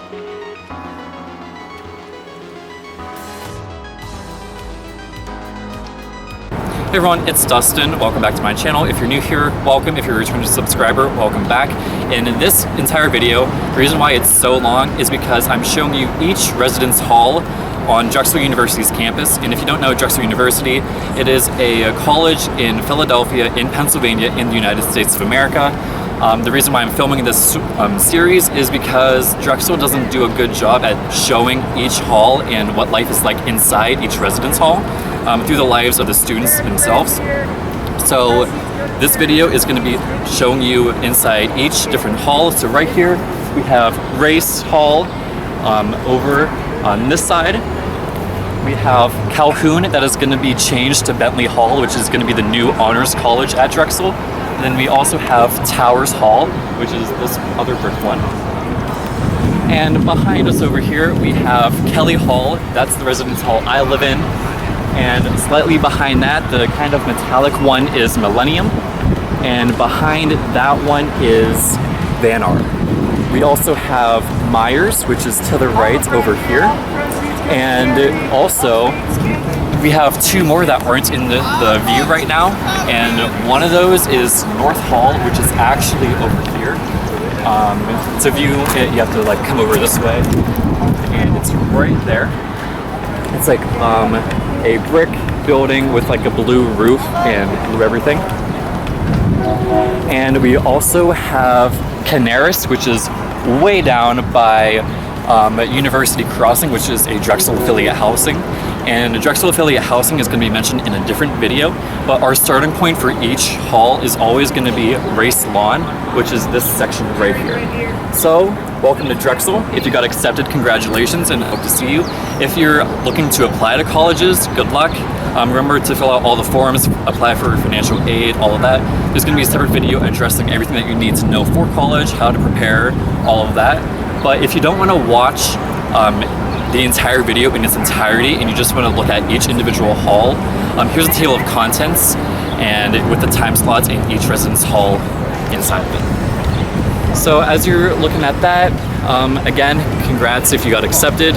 Hey everyone, it's Dustin. Welcome back to my channel. If you're new here, welcome. If you're a returning subscriber, welcome back. And in this entire video, the reason why it's so long is because I'm showing you each residence hall on Drexel University's campus. And if you don't know Drexel University, it is a college in Philadelphia, in Pennsylvania, in the United States of America. The reason why I'm filming this series is because Drexel doesn't do a good job at showing each hall and what life is like inside each residence hall through the lives of the students themselves. So this video is going to be showing you inside each different hall. So right here we have Race Hall. Over on this side we have Calhoun, that is going to be changed to Bentley Hall, which is going to be the new honors college at Drexel. And then we also have Terrace Hall, which is this other brick one. And behind us over here we have Kelly Hall. That's the residence hall I live in. And slightly behind that, the kind of metallic one is Millennium. And behind that one is Van Art. We also have Myers, which is to the right over here. And also, we have two more that aren't in the view right now. And one of those is North Hall, which is actually over here. To view it, you have to like come over this way. And it's right there. It's like a brick building with like a blue roof and blue everything. And we also have Caneris, which is way down by University Crossing, which is a Drexel affiliate housing. And Drexel affiliate housing is going to be mentioned in a different video, but our starting point for each hall is always going to be Race Lawn, which is this section right here. So, welcome to Drexel. If you got accepted, congratulations, and I hope to see you. If you're looking to apply to colleges, good luck. Remember to fill out all the forms, apply for financial aid, all of that. There's going to be a separate video addressing everything that you need to know for college, how to prepare, all of that. But if you don't want to watch the entire video in its entirety and you just want to look at each individual hall, here's a table of contents and with the time slots in each residence hall inside of it. So as you're looking at that, again, congrats if you got accepted,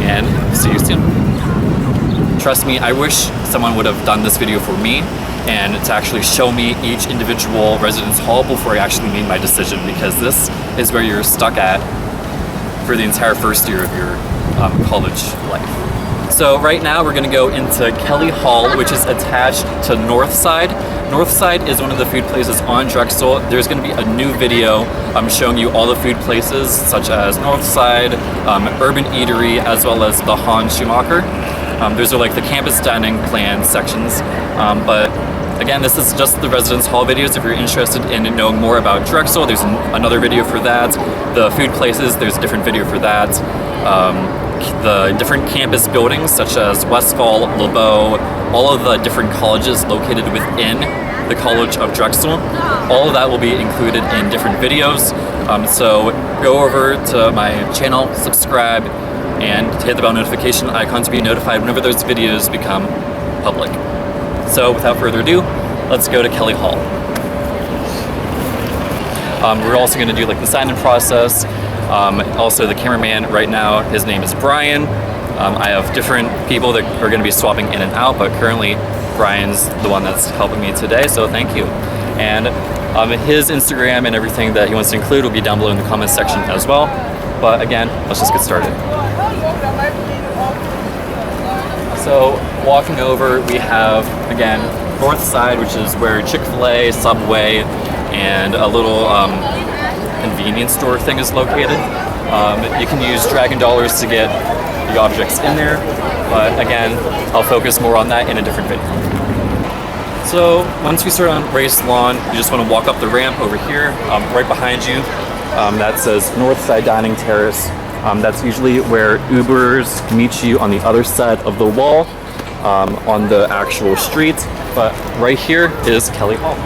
and see you soon. Trust me, I wish someone would have done this video for me and to actually show me each individual residence hall before I actually made my decision, because this is where you're stuck at for the entire first year of your college life. So right now we're going to go into Kelly Hall, which is attached to Northside. Northside is one of the food places on Drexel. There's going to be a new video showing you all the food places such as Northside, Urban Eatery, as well as the Han Schumacher. Those are like the campus dining plan sections. But again, this is just the residence hall videos. If you're interested in knowing more about Drexel, there's another video for that. The food places, there's a different video for that. The different campus buildings such as Westfall, LeBeau, all of the different colleges located within the College of Drexel, all of that will be included in different videos. So go over to my channel, subscribe, and hit the bell notification icon to be notified whenever those videos become public. So without further ado, let's go to Kelly Hall. We're also going to do like the sign-in process. Also the cameraman right now, his name is Brian. I have different people that are going to be swapping in and out, but currently Brian's the one that's helping me today, so thank you. And his Instagram and everything that he wants to include will be down below in the comments section as well. But again, let's just get started. So walking over, we have, again, Northside, which is where Chick-fil-A, Subway, and a little convenience store thing is located. You can use Dragon Dollars to get the objects in there, but again, I'll focus more on that in a different video. So once we start on Race Lawn, you just want to walk up the ramp over here, right behind you. That says Northside Dining Terrace. That's usually where Ubers meet you on the other side of the wall, on the actual street. But right here is Kelly Hall.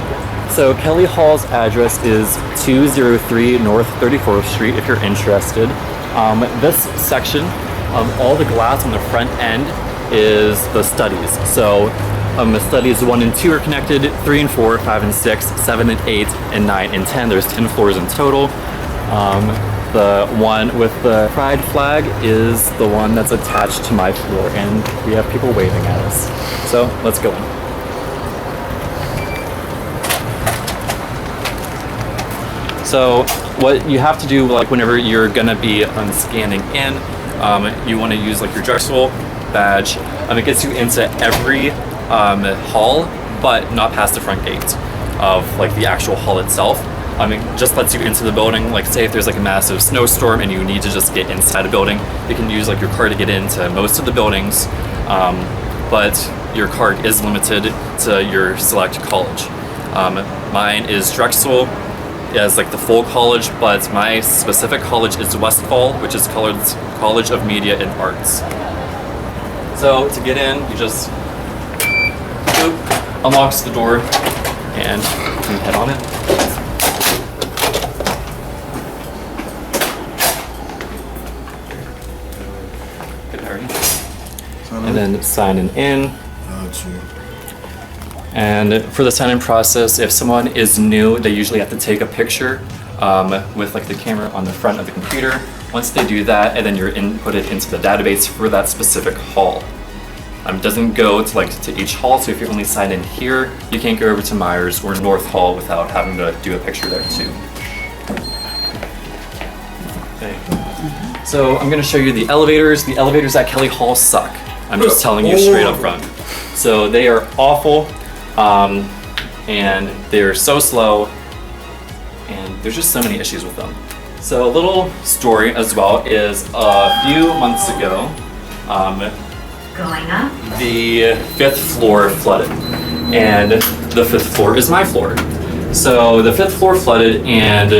So Kelly Hall's address is 203 North 34th Street if you're interested. This section, all the glass on the front end is the studies. So the studies 1 and 2 are connected, 3 and 4, 5 and 6, 7 and 8, and 9 and 10. There's 10 floors in total. The one with the pride flag is the one that's attached to my floor, and we have people waving at us. So let's go in. So what you have to do, like whenever you're gonna be scanning in, you want to use like your Drexel badge. It gets you into every hall, but not past the front gate of like the actual hall itself. It just lets you into the building. Like say if there's like a massive snowstorm and you need to just get inside a building, you can use like your card to get into most of the buildings, but your card is limited to your select college. Mine is Drexel as like the full college, but my specific college is Westfall, which is College of Media and Arts. So to get in, you just boop, unlocks the door, and you head on in. And then sign in. And for the sign-in process, if someone is new, they usually have to take a picture with like the camera on the front of the computer. Once they do that, and then you're inputted into the database for that specific hall. It doesn't go to each hall, so if you only sign in here, you can't go over to Myers or North Hall without having to do a picture there too. Okay. So I'm gonna show you the elevators. The elevators at Kelly Hall suck. I'm just telling you straight up front. So they are awful, and they're so slow, and there's just so many issues with them. So a little story as well is a few months ago, going up, the 5th floor flooded, and the 5th floor is my floor. So the 5th floor flooded, and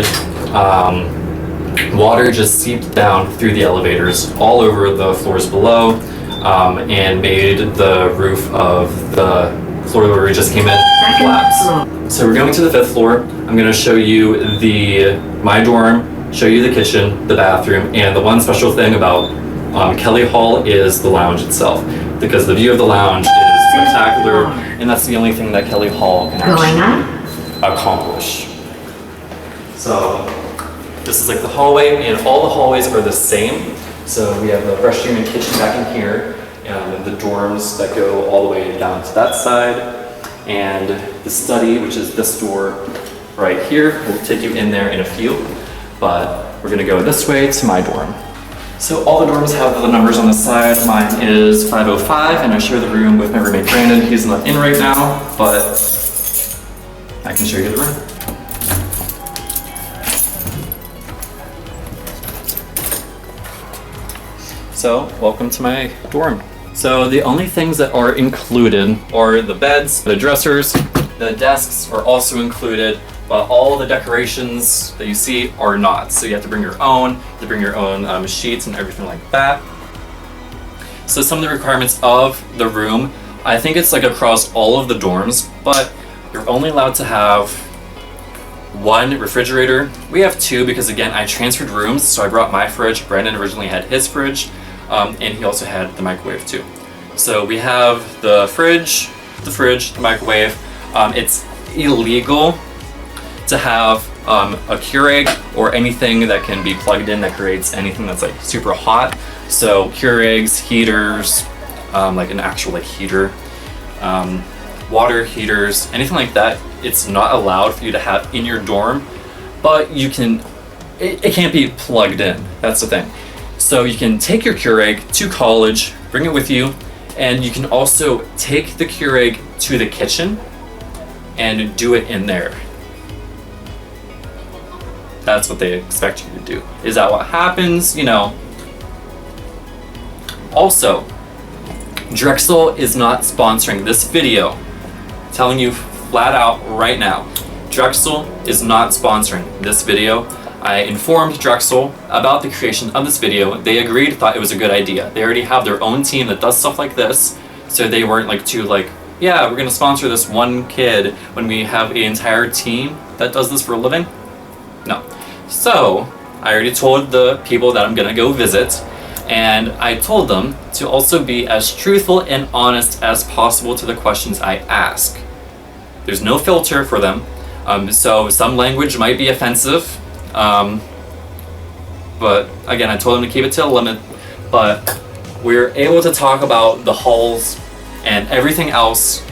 water just seeped down through the elevators all over the floors below, and made the roof of the floor where we just came in collapse. So we're going to the 5th floor. I'm going to show you my dorm, show you the kitchen, the bathroom, and the one special thing about Kelly Hall is the lounge itself, because the view of the lounge is spectacular, and that's the only thing that Kelly Hall can actually accomplish. So this is like the hallway, and all the hallways are the same. So we have the restroom and kitchen back in here, and the dorms that go all the way down to that side, and the study, which is this door right here. We'll take you in there in a few, but we're gonna go this way to my dorm. So all the dorms have the numbers on the side. Mine is 505, and I share the room with my roommate Brandon. He's not in right now, but I can show you the room. So, welcome to my dorm. So the only things that are included are the beds, the dressers, the desks are also included, but all the decorations that you see are not. So you have to bring your own, sheets and everything like that. So some of the requirements of the room, I think it's like across all of the dorms, but you're only allowed to have one refrigerator. We have two because again, I transferred rooms, so I brought my fridge. Brandon originally had his fridge, and he also had the microwave too. So we have the fridge, the microwave. It's illegal to have a Keurig or anything that can be plugged in that creates anything that's like super hot. So Keurigs, heaters, like an actual like heater, water heaters, anything like that, it's not allowed for you to have in your dorm, but you can, it can't be plugged in, that's the thing. So you can take your Keurig to college, bring it with you, and you can also take the Keurig to the kitchen and do it in there. That's what they expect you to do. Is that what happens? You know. Also, Drexel is not sponsoring this video. I'm telling you flat out right now, Drexel is not sponsoring this video. I informed Drexel about the creation of this video. They agreed, thought it was a good idea. They already have their own team that does stuff like this, so they weren't like too like, yeah, we're gonna sponsor this one kid when we have an entire team that does this for a living. No. So I already told the people that I'm gonna go visit, and I told them to also be as truthful and honest as possible to the questions I ask. There's no filter for them, so some language might be offensive. but again, I told them to keep it to a limit. But we're able to talk about the halls and everything else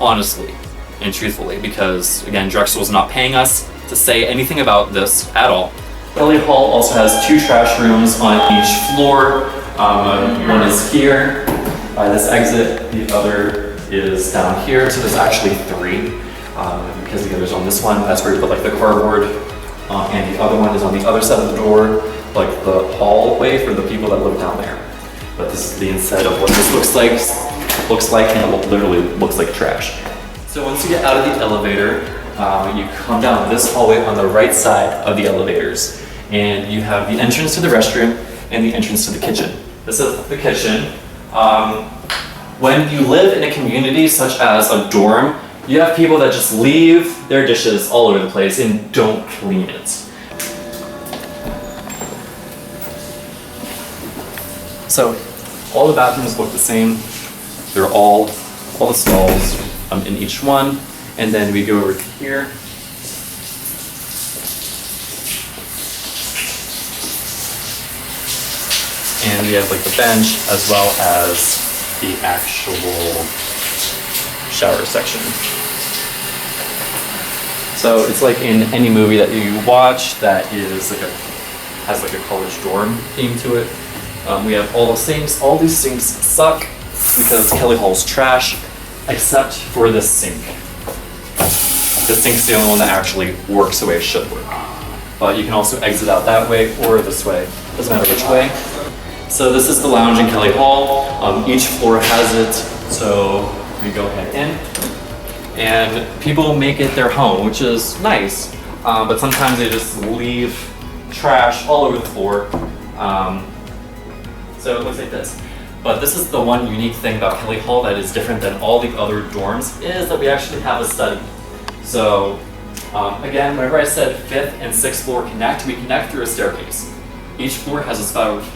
honestly and truthfully, because again, Drexel is not paying us to say anything about this at all. Bentley Hall also has 2 trash rooms on each floor. One is here by this exit, the other is down here, so there's actually 3. Because the other's on this one, that's where you put like the cardboard, and the other one is on the other side of the door, like the hallway for the people that live down there. But this is the inside of what this looks like, and it literally looks like trash. So once you get out of the elevator, you come down this hallway on the right side of the elevators, and you have the entrance to the restroom and the entrance to the kitchen. This is the kitchen. When you live in a community such as a dorm, you have people that just leave their dishes all over the place and don't clean it. So all the bathrooms look the same. They're all the stalls in each one. And then we go over here. And we have like the bench as well as the actual shower section. So it's like in any movie that you watch that is like has like a college dorm theme to it. We have all the sinks. All these sinks suck because Kelly Hall's trash, except for this sink. This sink's the only one that actually works the way it should work. But you can also exit out that way or this way. Doesn't matter which way. So this is the lounge in Kelly Hall. Each floor has it. So we go ahead in, and people make it their home, which is nice. But sometimes they just leave trash all over the floor. So it looks like this. But this is the one unique thing about Kelly Hall that is different than all the other dorms, is that we actually have a study. So again, whenever I said 5th and 6th floor connect, we connect through a staircase. Each floor has a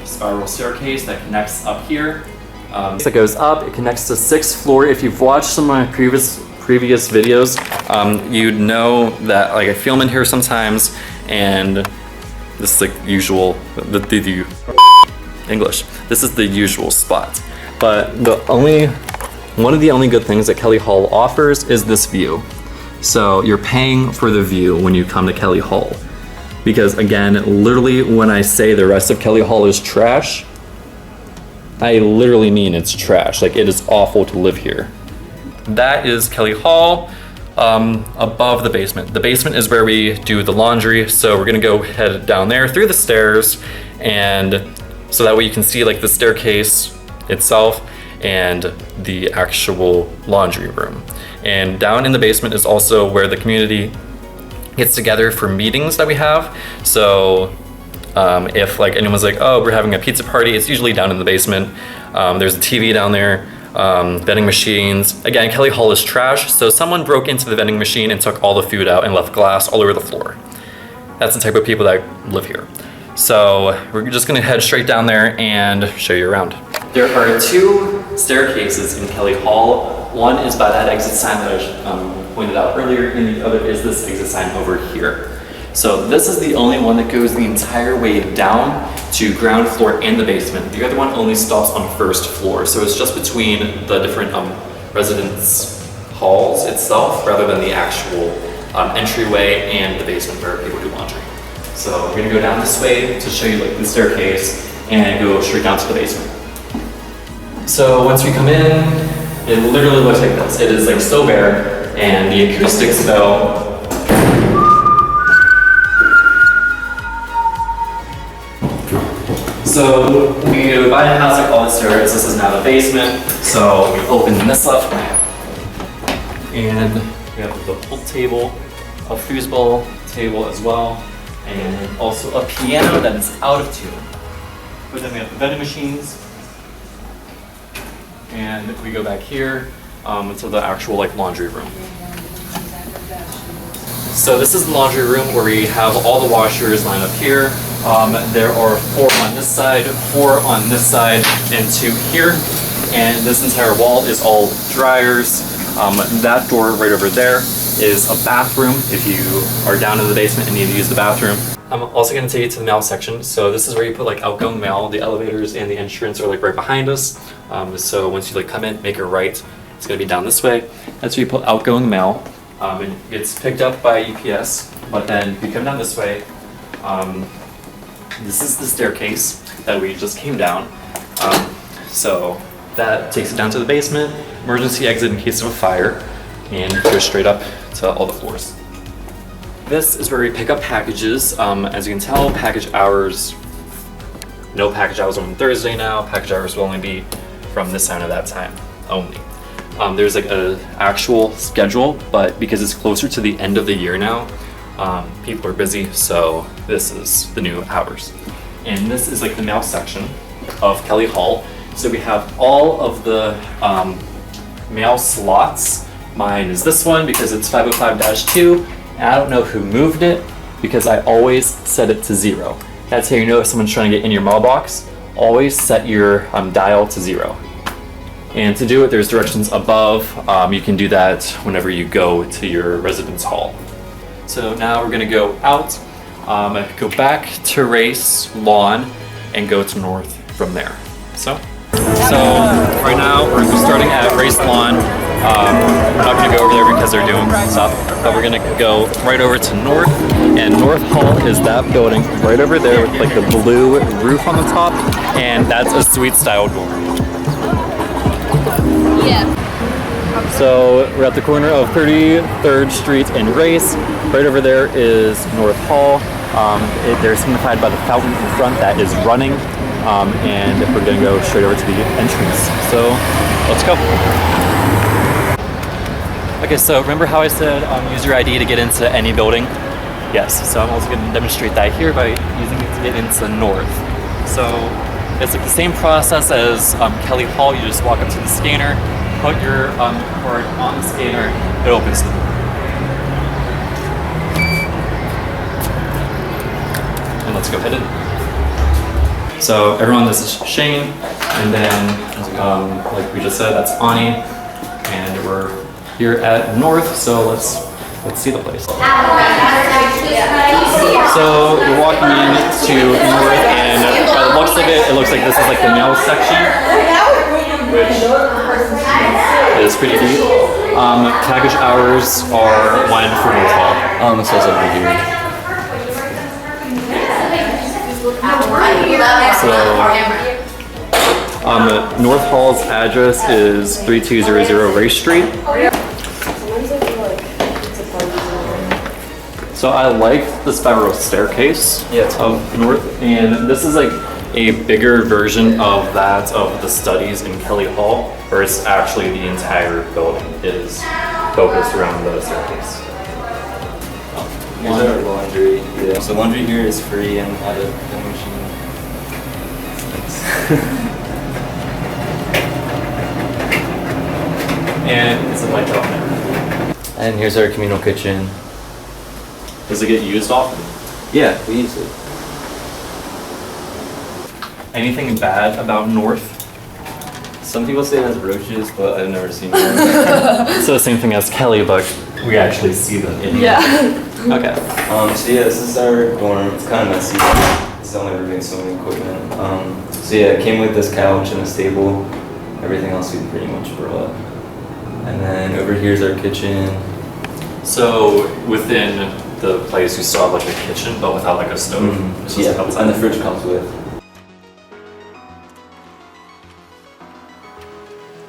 spiral staircase that connects up here. It goes up, it connects to 6th floor. If you've watched some of my previous videos, you'd know that like I film in here sometimes, and this is like usual, the English. This is the usual spot. But one of the only good things that Kelly Hall offers is this view. So you're paying for the view when you come to Kelly Hall. Because again, literally when I say the rest of Kelly Hall is trash, I literally mean it's trash. Like, it is awful to live here. That is Kelly Hall, above the basement. The basement is where we do the laundry. So we're gonna go head down there through the stairs, and so that way you can see like the staircase itself and the actual laundry room. And down in the basement is also where the community gets together for meetings that we have. So if like anyone's like, oh, we're having a pizza party, it's usually down in the basement. There's a TV down there, vending machines. Again, Kelly Hall is trash, so someone broke into the vending machine and took all the food out and left glass all over the floor. That's the type of people that live here. So we're just gonna head straight down there and show you around. There are 2 staircases in Kelly Hall. One is by that exit sign that I pointed out earlier, and the other is this exit sign over here. So this is the only one that goes the entire way down to ground floor and the basement. The other one only stops on 1st floor, so it's just between the different residence halls itself, rather than the actual entryway and the basement where people do laundry. So we're gonna go down this way to show you like the staircase and go straight down to the basement. So once we come in, it literally looks like this. It is like so bare, and the acoustics though, so we buy a house like all the stairs. This is now the basement. So we open this up, and we have the pool table, a foosball table as well, and also a piano that is out of tune. But then we have the vending machines, and we go back here to the actual like laundry room. So this is the laundry room where we have all the washers lined up here. There are 4 on this side, 4 on this side, and 2 here. And this entire wall is all dryers. That door right over there is a bathroom if you are down in the basement and need to use the bathroom. I'm also going to take you to the mail section. So this is where you put like outgoing mail. The elevators and the entrance are like right behind us. So once you like come in, make a right. It's going to be down this way. That's where you put outgoing mail. It gets picked up by UPS. But then if you come down this way, this is the staircase that we just came down. So that takes it down to the basement, emergency exit in case of a fire, and go straight up to all the floors. This is where we pick up packages. As you can tell, package hours, no package hours on Thursday now. Package hours will only be from this time to that time only. There's like an actual schedule, but because it's closer to the end of the year now, people are busy, so this is the new hours. And this is like the mail section of Kelly Hall. So we have all of the mail slots. Mine is this one because it's 505-2. And I don't know who moved it because I always set it to 0. That's how you know if someone's trying to get in your mailbox. Always set your dial to 0. And to do it, there's directions above. You can do that whenever you go to your residence hall. So now we're gonna go out, go back to Race Lawn, and go to North from there. So right now we're starting at Race Lawn. We're not gonna go over there because they're doing stuff, but we're gonna go right over to North, and North Hall is that building right over there with like the blue roof on the top, and that's a suite style dorm. Yeah. So we're at the corner of 33rd Street and Race. Right over there is North Hall. They're signified by the fountain in front that is running, and we're gonna go straight over to the entrance. So let's go. Okay, so remember how I said use your ID to get into any building? Yes, so I'm also gonna demonstrate that here by using it to get into North. So it's like the same process as Kelly Hall. You just walk up to the scanner, put your card on the scanner, it opens the door. And let's go ahead in. So everyone, this is Shane, and then like we just said, that's Ani, and we're here at North, so let's see the place. So we're walking in to North, and by the looks of it, it looks like this is like the mail section, which is pretty deep. Package hours are 1 for North Hall. It says over here. So, North Hall's address is 3200 Race Street. So I like the spiral staircase of North, and this is like a bigger version of that of the studies in Kelly Hall, where it's actually the entire building is focused around the staircase. Here's our laundry. Yeah. So laundry here is free and out of the machine. And it's a light out there. And here's our communal kitchen. Does it get used often? Yeah, we use it. Anything bad about North? Some people say it has roaches, but I've never seen one. It's the same thing as Kelly, but we actually see them in here. Okay. So yeah, this is our dorm. It's kind of messy. It's only removing so many equipment. So yeah, it came with this couch and a stable. Everything else we pretty much brought. And then over here's our kitchen. So within the place, you still have like a kitchen, but without like a stove. It's just Yeah, outside. and the fridge comes with.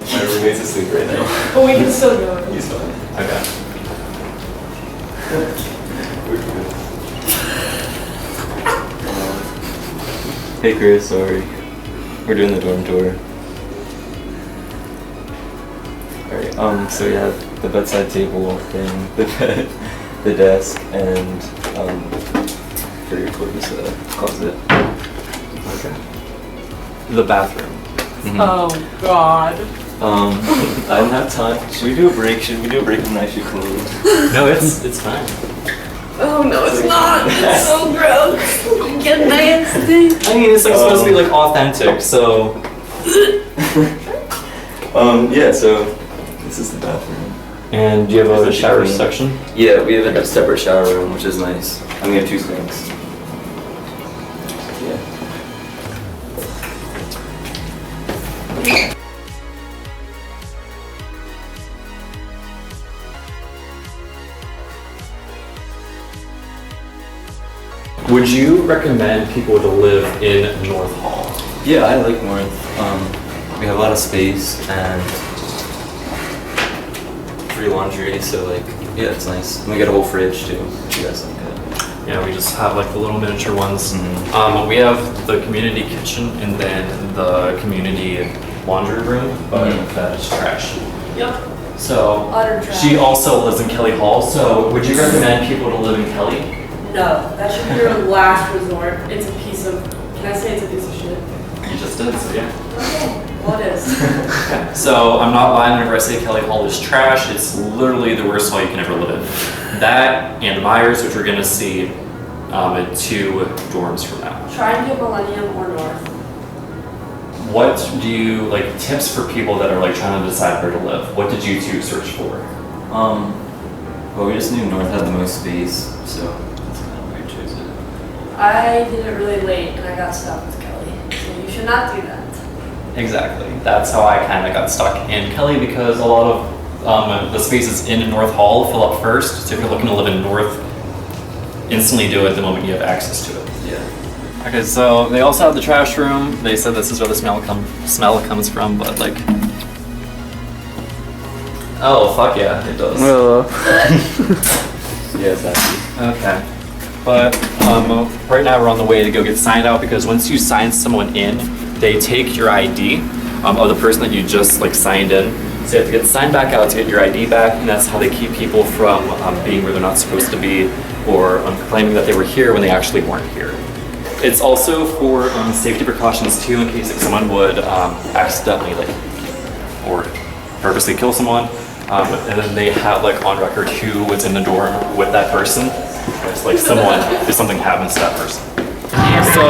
My roommate's asleep right now. But we can still go. He's fine. Okay. Hey Chris, sorry. We're doing the dorm tour. Alright, so yeah, the bedside table thing, the bed, the desk, and for your clothes, closet. Okay. The bathroom. Oh God. I don't have time. Should we do a break? Should we do a break and I should clean? No, it's fine. Oh no, it's not. It's so gross. Get nasty. I mean, it's like supposed to be like authentic, so. Yeah, so this is the bathroom. And do you have a Is it shower clean? section? Yeah, we have a separate shower room, which is nice. And we have 2 sinks. Yeah. Would you recommend people to live in North Hall? Yeah, I like North. We have a lot of space and free laundry, so like, yeah, it's nice. And we got a whole fridge too, which you guys like that. Yeah, we just have like the little miniature ones. Mhm. We have the community kitchen and then the community laundry room, but that is trash. Yep. So Utter trash. she also lives in Kelly Hall. So would you recommend people to live in Kelly? No, that should be your last resort. It's a piece of, can I say it's a piece of shit? You just did, so yeah. Okay, well it is. So I'm not lying whenever I say Kelly Hall is trash. It's literally the worst hall you can ever live in. That and Myers, which we're gonna see in 2 dorms from now. Try and get Millennium or North. What do you, like, tips for people that are like trying to decide where to live? What did you 2 search for? Well, we just knew North had the most space, so that's kind of why we chose it. I did it really late and I got stuck with Kelly. So you should not do that. Exactly. That's how I kind of got stuck in Kelly because a lot of the spaces in North Hall fill up first. So if you're looking to live in North, instantly do it the moment you have access to it. Yeah. Okay, so they also have the trash room. They said this is where the smell comes from, but like, oh fuck yeah, it does. Yeah, it's happy. Okay. But right now we're on the way to go get signed out because once you sign someone in, they take your ID of the person that you just like signed in. So you have to get signed back out to get your ID back, and that's how they keep people from being where they're not supposed to be or claiming that they were here when they actually weren't here. It's also for safety precautions too, in case like, someone would accidentally like or purposely kill someone, and then they have like on record who was in the dorm with that person. It's like someone, if something happens to that person. So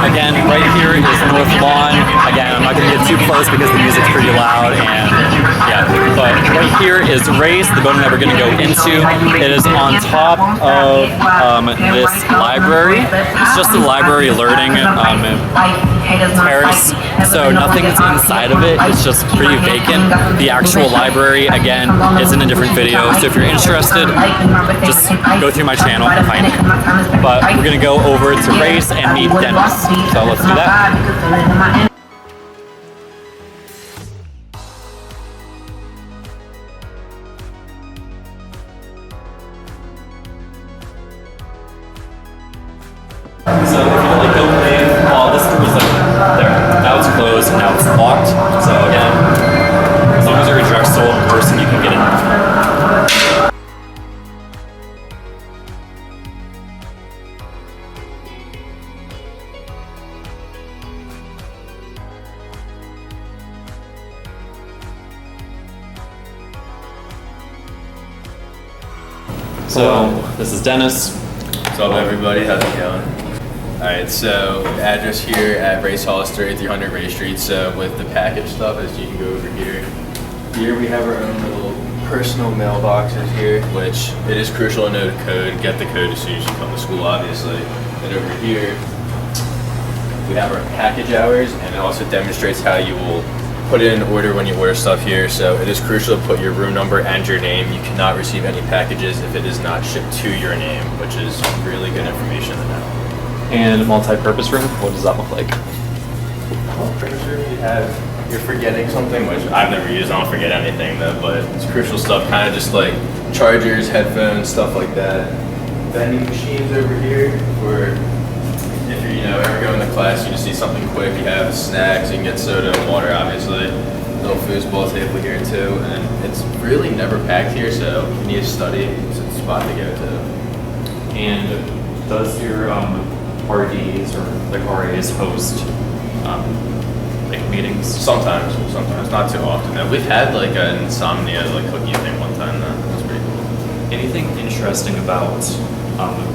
again, right here is the North Lawn. Again, I'm not going to get too close because the music's pretty loud and yeah, but right here is Race, the building that we're going to go into. It is on top of this library. It's just a library learning terrace, so nothing's inside of it. It's just pretty vacant. The actual library, again, is in a different video, so if you're interested, just go through my channel and find it. But we're going to go over to Race and meet Dennis. So let's do that. So if you like go in, this was like there. Now it's closed and now it's locked. So again, as long as you're a Drexel person, you can get in. So this is Dennis. What's up, everybody? How's it going? Alright, so the address here at Race Hall is 3300 Race Street. So with the package stuff, as you can go over here. Here we have our own little personal mailboxes here, which it is crucial to know the code. Get the code as soon as you come to school, obviously. And over here, we have our package hours, and it also demonstrates how you will put it in order when you order stuff here. So it is crucial to put your room number and your name. You cannot receive any packages if it is not shipped to your name, which is really good information to know. And multi-purpose room, what does that look like? Multi-purpose room, you have, you're forgetting something, which I've never used. I don't forget anything though, but it's crucial stuff, kind of just like chargers, headphones, stuff like that. Vending machines over here for if you're, ever going to class, you just need something quick. You have snacks, you can get soda and water, obviously. Little foosball table here too, and it's really never packed here, so if you need to study, it's a spot to go to. And does your RDs or like RAs host like meetings? Sometimes, not too often. Now, we've had like an insomnia like cookie thing one time though. That's pretty cool. Anything interesting about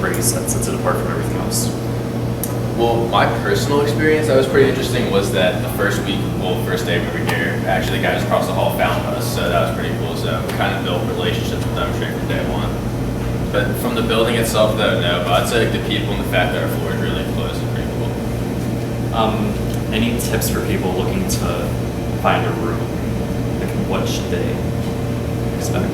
Race that sets it apart from everything else? Well, my personal experience that was pretty interesting was that the first day we were here, actually the guys across the hall found us, so that was pretty cool. So we kind of built relationships with them straight from day one. But from the building itself, though, no. But I'd say like, the people and the fact that our floor is really close is pretty cool. Any tips for people looking to find a room? Like, what should they expect?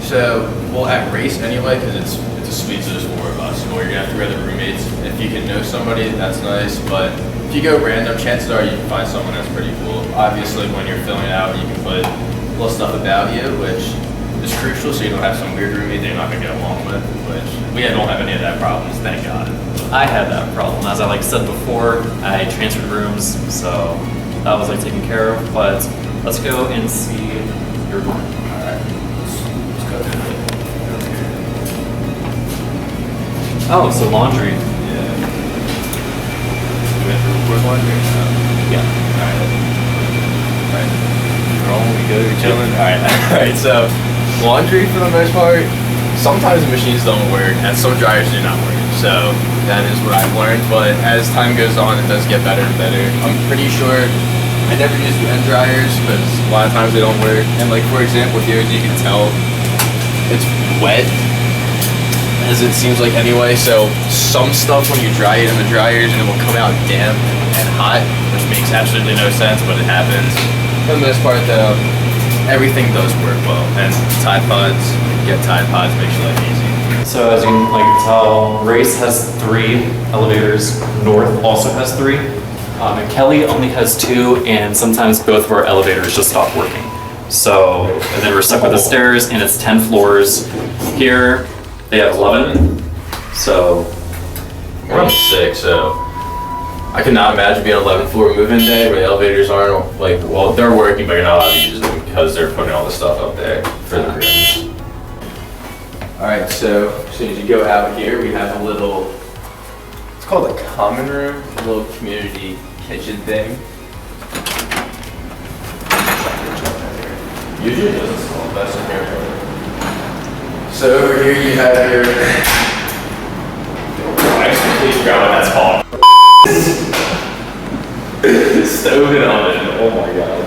So, well, at Race anyway, because it's a suite, so there's 4 of us, or you're gonna have to go to roommates. If you can know somebody, that's nice. But if you go random, chances are you can find someone that's pretty cool. Obviously, when you're filling it out, you can put little stuff about you, which is crucial, so you don't have some weird roommate that you're not gonna get along with. Which we don't have any of that problems, thank God. I had that problem. As I said before, I transferred rooms, so that was taken care of. But let's go and see your room. Alright, let's go through it. Oh, so laundry. Yeah. We went through where's laundry? Yeah. Alright. Rolling, we good, we're chilling. Alright, so laundry for the most part, sometimes the machines don't work and some dryers do not work. So that is what I've learned, but as time goes on, it does get better and better. I'm pretty sure I never use the end dryers because a lot of times they don't work. And for example, here as you can tell, it's wet, as it seems like anyway. So some stuff when you dry it in the dryers and it will come out damp and hot, which makes absolutely no sense, but it happens. For the most part though, everything does work well. And Tide Pods, get Tide Pods, makes your life easy. So as you can tell, Race has 3 elevators. North also has 3. And Kelly only has 2, and sometimes both of our elevators just stop working. So, and then we're stuck with the stairs, and it's 10 floors. Here, they have 11. So, We're on 6, so I could not imagine being an 11th floor move-in day where the elevators aren't well, they're working, but you're not allowed to use them because they're putting all the stuff up there for the rooms. Alright, so as soon as you go out here, we have a little, it's called a common room, a little community kitchen thing. Usually it doesn't smell best in here. So over here you have your, I just completely forgot what that's called. Stove and oven, oh my god.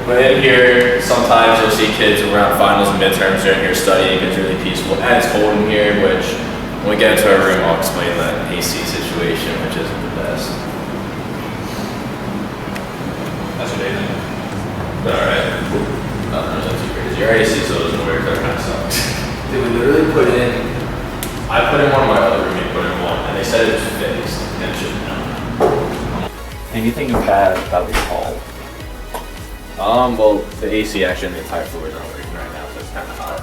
But in here, sometimes you'll see kids around finals and midterms during here studying. It's really peaceful, and it's cold in here, which when we get into our room, I'll explain that AC situation, which isn't the best. That's what they think. Alright. Nothing too crazy. Your AC still doesn't work, that kind of sucks. Dude, we literally put in, I put in one, my other roommate put in one, and they said it was fixed, and it should not. anything bad about this hall? Well, the AC actually in the entire floor is not working right now, so it's kind of hot.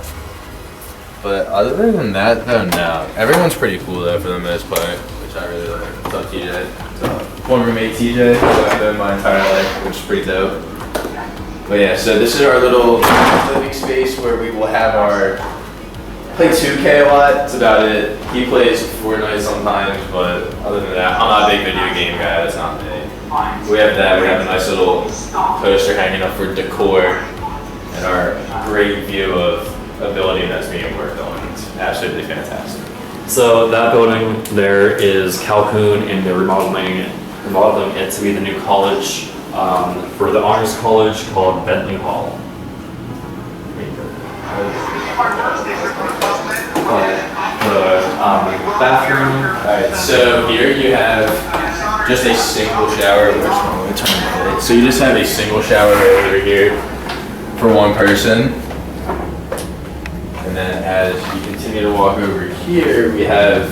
But other than that, though, no. Everyone's pretty cool, though, for the most part, which I really like. What's up, TJ? One roommate, TJ, who I've known my entire life, which is pretty dope. But yeah, so this is our little living space where we will have our, play 2K a lot, that's about it. He plays Fortnite sometimes, but other than that, I'm not a big video game guy, that's not me. We have that, we have a nice little poster hanging up for decor, and our great view of a building that's being worked on. It's absolutely fantastic. So that building there is Calhoun, and they're remodeling it to be the new college for the honors college called Bentley Hall. The bathroom. Alright, so here you have just a single shower. So you just have a single shower right over here for one person. And then as you continue to walk over here, we have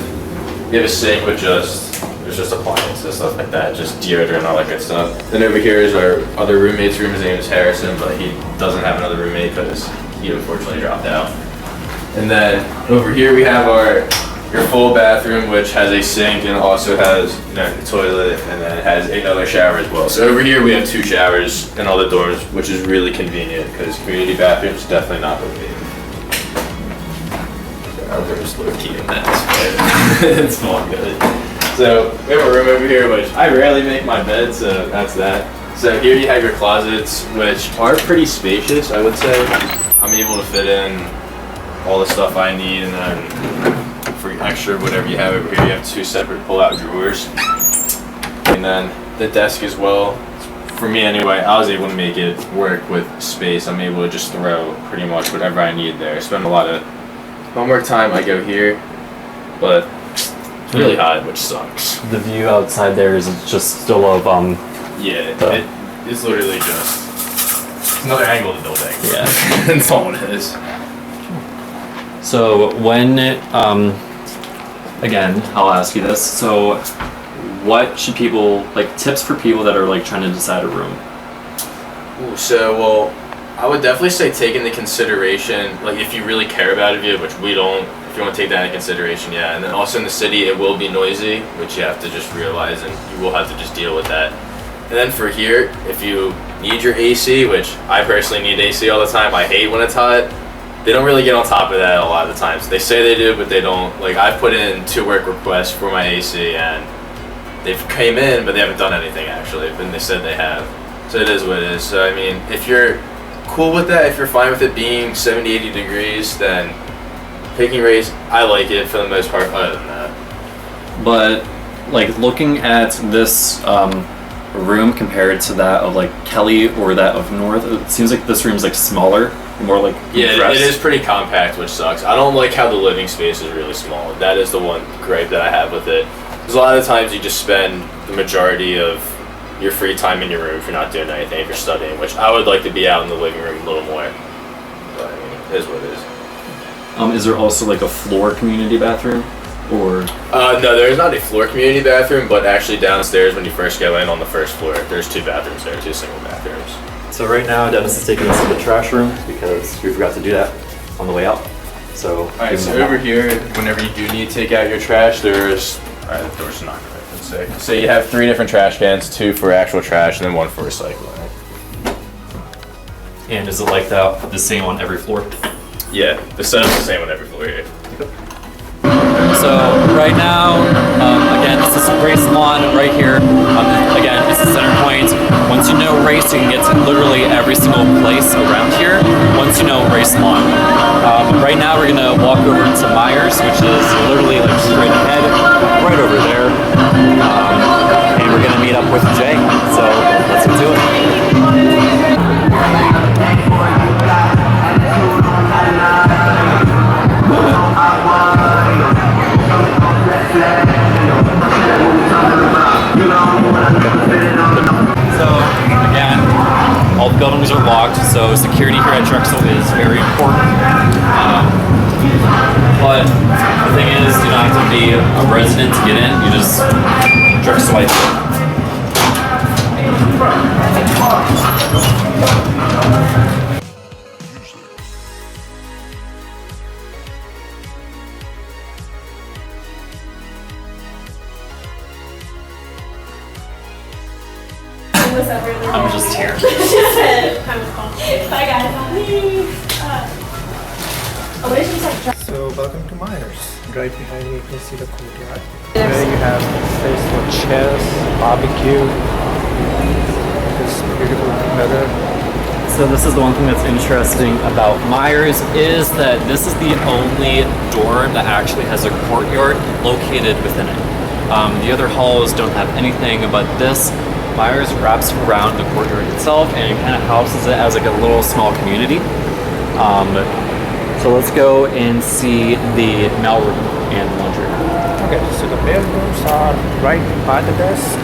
a sink with there's just appliances, stuff like that, just deodorant, all that good stuff. Then over here is our other roommate's room. His name is Harrison, but he doesn't have another roommate because he unfortunately dropped out. And then over here we have your full bathroom, which has a sink and also has a toilet, and then it has another shower as well. So over here we have 2 showers in all the dorms, which is really convenient because community bathrooms definitely not the way. Our room's low key in that, it's all good. So we have a room over here, which I rarely make my bed, so that's that. So here you have your closets, which are pretty spacious, I would say. I'm able to fit in all the stuff I need, and then for extra whatever you have over here, you have 2 separate pull-out drawers. and then the desk as well. For me anyway, I was able to make it work with space. I'm able to just throw pretty much whatever I need there. Spend a lot of homework time, I go here, but it's really hot, which sucks. The view outside there is just still of Yeah, it's literally just another angle of the building. Yeah. That's all it is. So when again, I'll ask you this. So what should people, like, tips for people that are like trying to decide a room? Ooh, so, well, I would definitely say take into consideration, like, if you really care about a view, which we don't, if you want to take that into consideration, yeah. And then also in the city, it will be noisy, which you have to just realize, and you will have to just deal with that. And then for here, if you need your AC, which I personally need AC all the time, I hate when it's hot, they don't really get on top of that a lot of the times. They say they do, but they don't. Like, I've put in 2 work requests for my AC, and they've came in, but they haven't done anything actually, but they said they have. So it is what it is. So I mean, if you're cool with that, if you're fine with it being 70, 80 degrees, then picking race, I like it for the most part, other than that. But like looking at this room compared to that of like Kelly or that of North, it seems like this room's like smaller, more like Yeah, compressed. it is pretty compact, which sucks. I don't like how the living space is really small. That is the one gripe that I have with it. Because a lot of times you just spend the majority of your free time in your room if you're not doing anything, if you're studying, which I would like to be out in the living room a little more. But I mean, it is what it is. Is there also like a floor community bathroom? Or no, there is not a floor community bathroom, but actually downstairs when you first go in on the first floor, there's 2 bathrooms there, 2 single bathrooms. So right now Dennis is taking us to the trash room because we forgot to do that on the way out. So Alright, so over here, whenever you do need to take out your trash, there's... Alright, the door's not correct, let's say. So you have 3 different trash cans, 2 for actual trash, and then 1 for recycling. And is it like that the same on every floor? Yeah, the setup's the same on every floor here. So right now, again, this is Race Lawn right here. Again, this is center point. Once you know Race, you can get to literally every single place around here. Once you know Race Lawn. Right now, we're gonna walk over to Myers, which is literally like straight ahead, right over there. And we're gonna meet up with Jay. So let's get to it. So again, all the buildings are locked, so security here at Drexel is very important. But the thing is, you don't have to be a resident to get in. You just Drexelite it. I'm just here. Bye guys. So welcome to Myers. Right behind me you can see the courtyard. There you have space for chairs, barbecue, this beautiful weather. So this is the one thing that's interesting about Myers is that this is the only dorm that actually has a courtyard located within it. The other halls don't have anything, but this Myers wraps around the courtyard itself and kind of houses it as like a little small community. So let's go and see the mailroom and laundry room. Okay, so the mailrooms are right by the desk.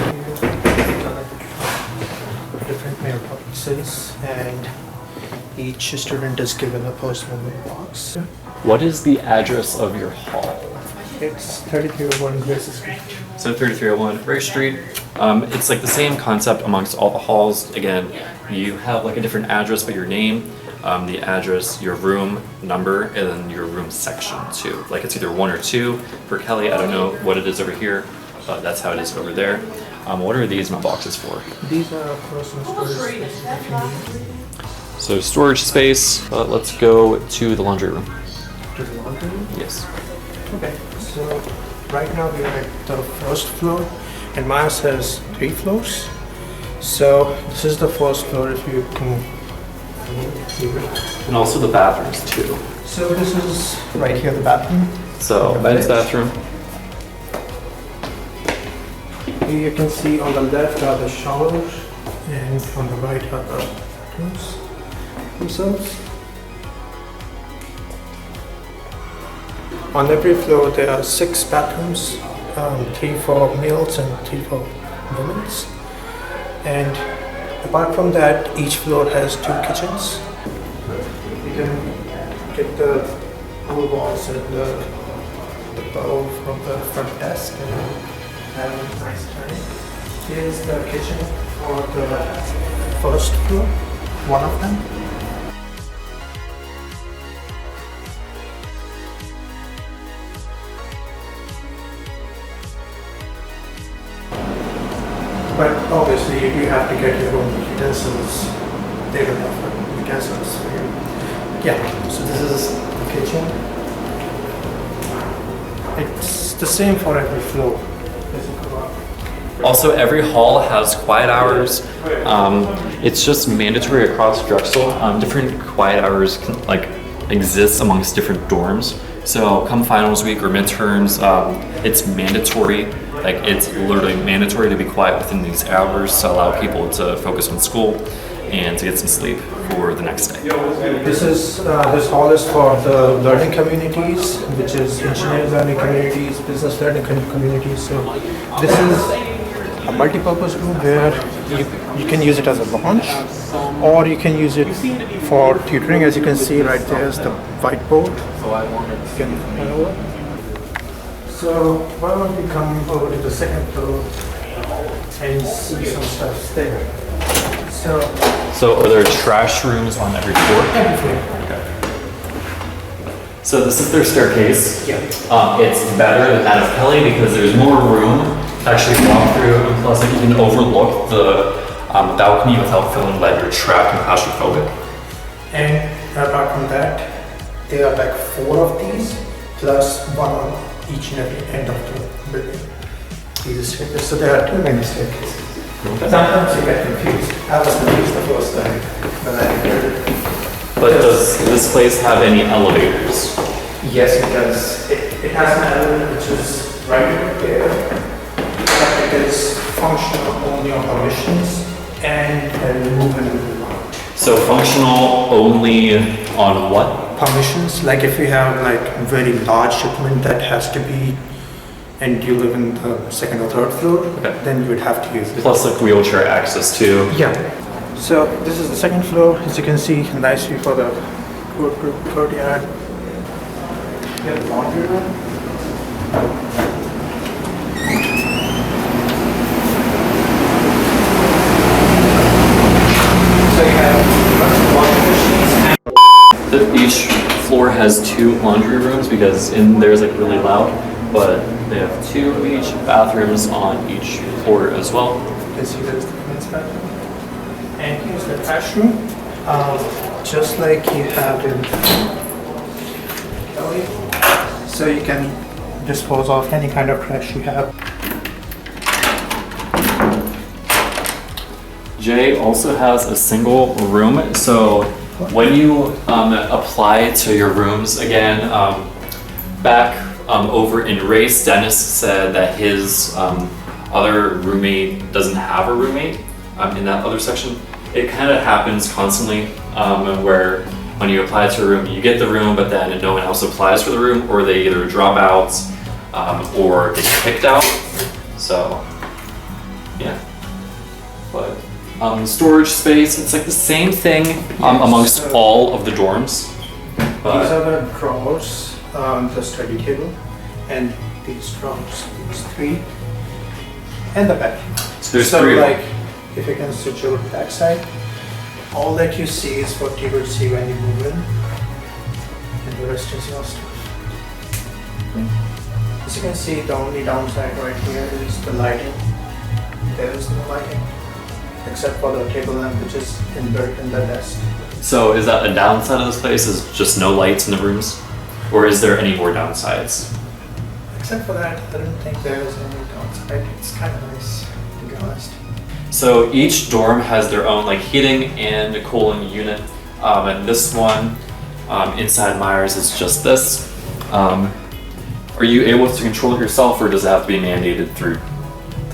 Different mail boxes, and each student is given a personal mailbox. What is the address of your hall? It's 3301 Grace Street. So 3301 Ray Street. It's like the same concept amongst all the halls. Again, you have like a different address, but your name, the address, your room number, and then your room section too. Like it's either 1 or 2 for Kelly. I don't know what it is over here, but that's how it is over there. What are these mailboxes for? These are personal storage spaces if you need. So storage space. Let's go to the laundry room. To the laundry room? Yes. Okay, so right now we are at the first floor, and Myers has 3 floors. So this is the first floor if you can see it. And also the bathrooms too. So this is right here, the bathroom. So men's bathroom. Here you can see on the left are the showers, and on the right are the bathrooms themselves. On every floor there are 6 bathrooms, 3 for males and 3 for women's. And apart from that, each floor has 2 kitchens. You can get the pool balls and the bowl from the front desk and have a nice time. Here's the kitchen for the first floor, one of them. But obviously you have to get your own utensils. They will offer utensils for you. Yeah, so this is the kitchen. It's the same for every floor as you go up. Also, every hall has quiet hours. It's just mandatory across Drexel. Different quiet hours exist amongst different dorms. So come finals week or midterms, it's mandatory. It's literally mandatory to be quiet within these hours to allow people to focus on school and to get some sleep for the next day. This hall is for the learning communities, which is engineering learning communities, business learning communities. So this is a multi-purpose room where you can use it as a lounge, or you can use it for tutoring. As you can see right there is the whiteboard. You can head over. So why don't we come over to the second floor and see some stuff there. So are there trash rooms on every floor? Okay. So this is their staircase. Yeah. It's better than that of Kelly because there's more room to actually walk through, and plus you can overlook the balcony without feeling like you're trapped and claustrophobic. And apart from that, there are like 4 of these, plus 1 on each and every end of the building. These staircases. So there are 2 many staircases. Okay. Sometimes you get confused. I was confused the first time when I heard it. But does this place have any elevators? Yes, it does. It has an element which is right there, but it is functional only on permissions and can move in and move out. So functional only on what? Permissions, like if you have like very large shipment that has to be, and you live in the 2nd or 3rd floor, Okay. then you would have to use it. Plus wheelchair access too. Yeah. So this is the 2nd floor, as you can see, nice view for the courtyard. You have the laundry room. So you have washing machines and Each floor has 2 laundry rooms because in there's really loud, but they have 2 of each, bathrooms on each floor as well. you can see there's the men's bathroom. And here's the trash room, just like you have in Kelly. So you can dispose of any kind of trash you have. Jay also has a single room, so when you apply to your rooms again, back over in Race, Dennis said that his other roommate doesn't have a roommate in that other section. It kind of happens constantly where when you apply to a room, you get the room, but then no one else applies for the room, or they either drop out or get kicked out. So, yeah. But storage space, it's like the same thing amongst all of the dorms. But These are the drawers on the study table, and these drawers, these 3, and the back. so there's So 3 of them. like, if you can switch over to the back side, all that you see is what you will see when you move in, and the rest is your stuff. As you can see, the only downside right here is the lighting. There is no lighting, except for the table lamp which is inbuilt in the desk. So is that a downside of this place, is just no lights in the rooms? Or is there any more downsides? Except for that, I don't think there is any downside. It's kind of nice, to be honest. So each dorm has their own heating and cooling unit. And this one inside Myers is just this. Are you able to control it yourself, or does it have to be mandated through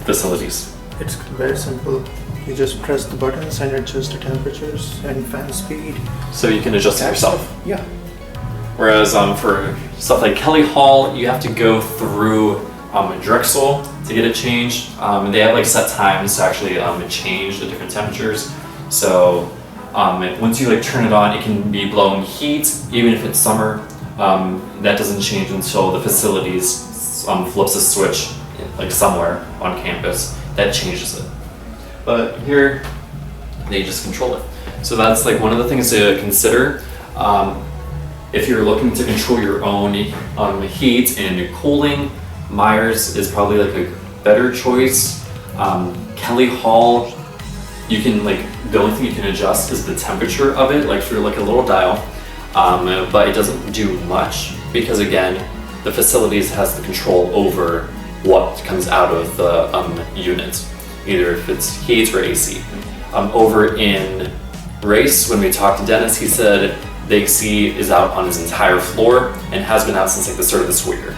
the facilities? It's very simple. You just press the buttons and adjust the temperatures and fan speed. So you can adjust it yourself. Yeah. Whereas for stuff like Kelly Hall, you have to go through Drexel to get it changed. And they have like set times to actually change the different temperatures. So once you like turn it on, it can be blowing heat, even if it's summer. That doesn't change until the facilities flips a switch like somewhere on campus that changes it. But here, they just control it. So that's like one of the things to consider. If you're looking to control your own heat and cooling, Myers is probably like a better choice. Kelly Hall, you can like, the only thing you can adjust is the temperature of it, like through like a little dial. But it doesn't do much because again, the facilities has the control over what comes out of the unit, either if it's heat or AC. Over in Race, when we talked to Dennis, he said the AC is out on his entire floor and has been out since like the start of the school year.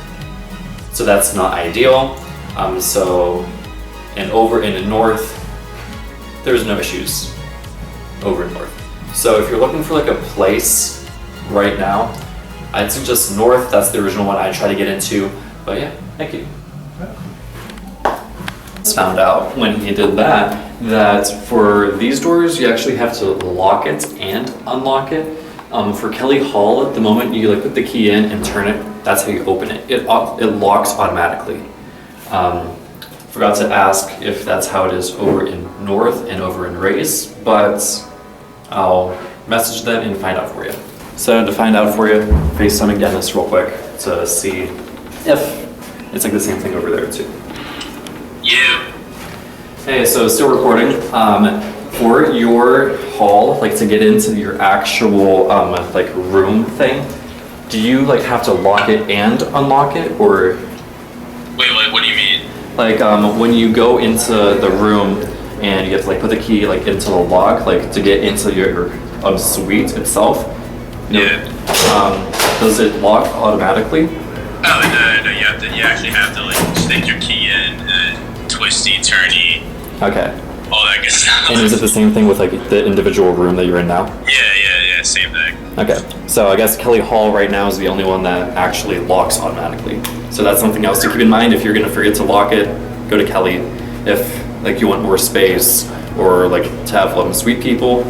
So that's not ideal. And over in the North, there's no issues over in North. So if you're looking for like a place right now, I'd suggest North. That's the original one I try to get into. But yeah, thank you. Found out when he did that for these doors you actually have to lock it and unlock it. For Kelly Hall, at the moment you like put the key in and turn it, that's how you open it. It locks automatically. Forgot to ask if that's how it is over in North and over in Race, but I'll message them and find out for you. So to find out for you, FaceTiming Dennis real quick to see if it's like the same thing over there too. Yeah. Hey, so still recording. For your hall, like to get into your actual like room thing, do you like have to lock it and unlock it, or? Wait, what do you mean? Like when you go into the room and you have to like put the key like into the lock, like to get into your suite itself. Yeah. Does it lock automatically? Oh no, you actually have to like stick your key in and twisty, turny. Okay. All that good stuff. And is it the same thing with like the individual room that you're in now? Yeah, same thing. Okay, so I guess Kelly Hall right now is the only one that actually locks automatically. So that's something else to keep in mind. If you're gonna forget to lock it, go to Kelly. If like you want more space or like to have suite people,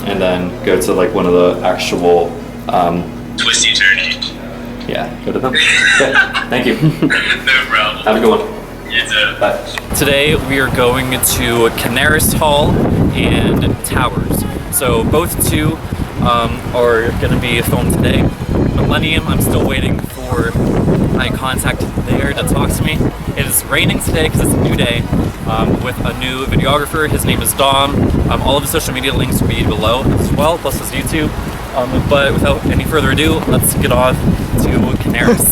and then go to like one of the actual Twisty turny. yeah, go to them. Okay, thank you. No problem. Have a good one. You too. Bye. Today we are going to Caneris Hall and Towers. So both two are going to be filmed today. Millennium, I'm still waiting for my contact there to talk to me. It is raining today because it's a new day with a new videographer. His name is Dom. All of his social media links will be below as well, plus his YouTube. But without any further ado, let's get on to Caneris.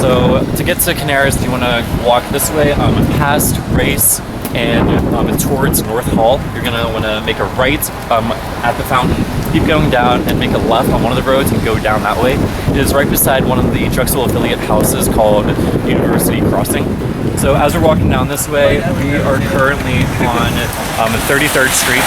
So to get to Caneris, you want to walk this way past Race and towards North Hall. You're going to want to make a right at the fountain, keep going down and make a left on one of the roads and go down that way. It is right beside one of the Drexel affiliate houses called University Crossing. So as we're walking down this way, we are currently on 33rd Street.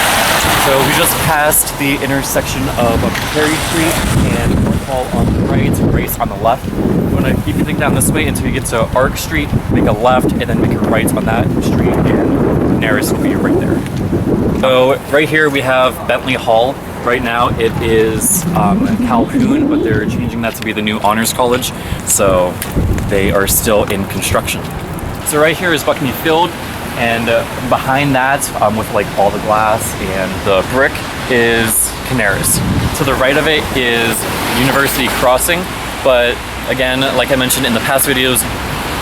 So we just passed the intersection of Perry Street and North Hall on the right, Race on the left. You want to keep heading down this way until you get to Arc Street, make a left, and then make a right on that street, and Caneris will be right there. So right here we have Bentley Hall. Right now it is Calhoun, but they're changing that to be the new Honors College, so they are still in construction. So right here is Buckney Field, and behind that, with like all the glass and the brick, is Caneris. To the right of it is University Crossing, but again, like I mentioned in the past videos,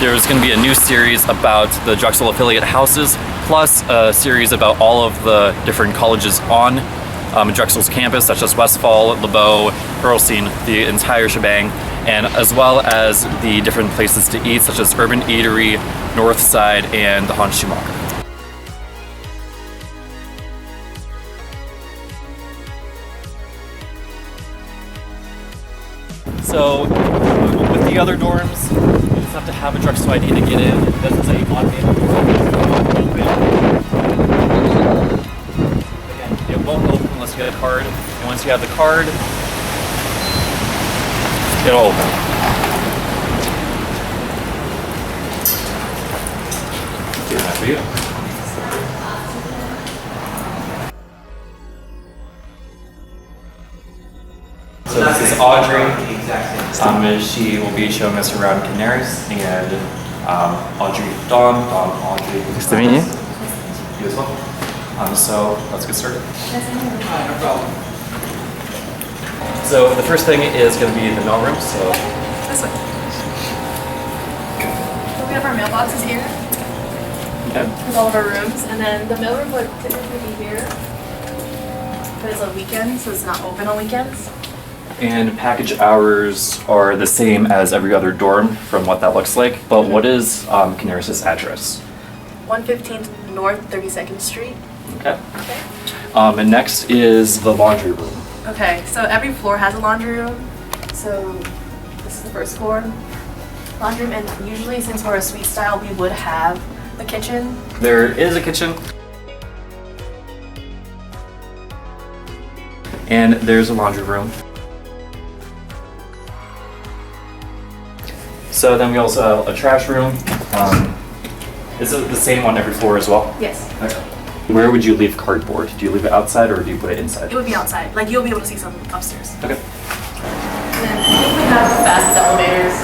there's going to be a new series about the Drexel affiliate houses, plus a series about all of the different colleges on Drexel's campus, such as Westfall, LeBeau, Earlstein, the entire shebang, and as well as the different places to eat, such as Urban Eatery, Northside, and the Hans Schumacher. So, with the other dorms, you just have to have a Drexel ID to get in. This is a automated door. card. And once you have the card, it'll open. Do that for you. So this is Audrey. She will be showing us around Caneris, and Audrey, Dawn, Audrey. Nice to meet you. You as well. So let's get started. No problem. So the first thing is going to be the mailroom. So This way. So we have our mailboxes here okay. with all of our rooms, and then the mailroom would typically be here. But it's on weekends, so it's not open on weekends. And package hours are the same as every other dorm from what that looks like. But what is Caneris' address? 115 North 32nd Street. Okay. Okay. And next is the laundry room. Okay, so every floor has a laundry room. So this is the first floor. Laundry room, and usually since we're a suite style, we would have the kitchen. There is a kitchen. And there's a laundry room. So then we also have a trash room. Is it the same on every floor as well? Yes. Okay. Where would you leave cardboard? Do you leave it outside or do you put it inside? It would be outside. Like you'll be able to see some upstairs. Okay. And then I think we have the fastest elevators.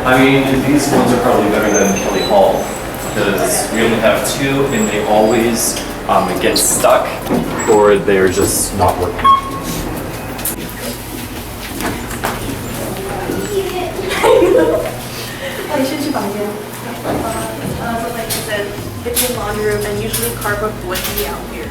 I mean, these ones are probably better than Kelly Hall because we only have two and they always get stuck or they're just not working. So like I said, kitchen, laundry room, and usually cardboard would be out here.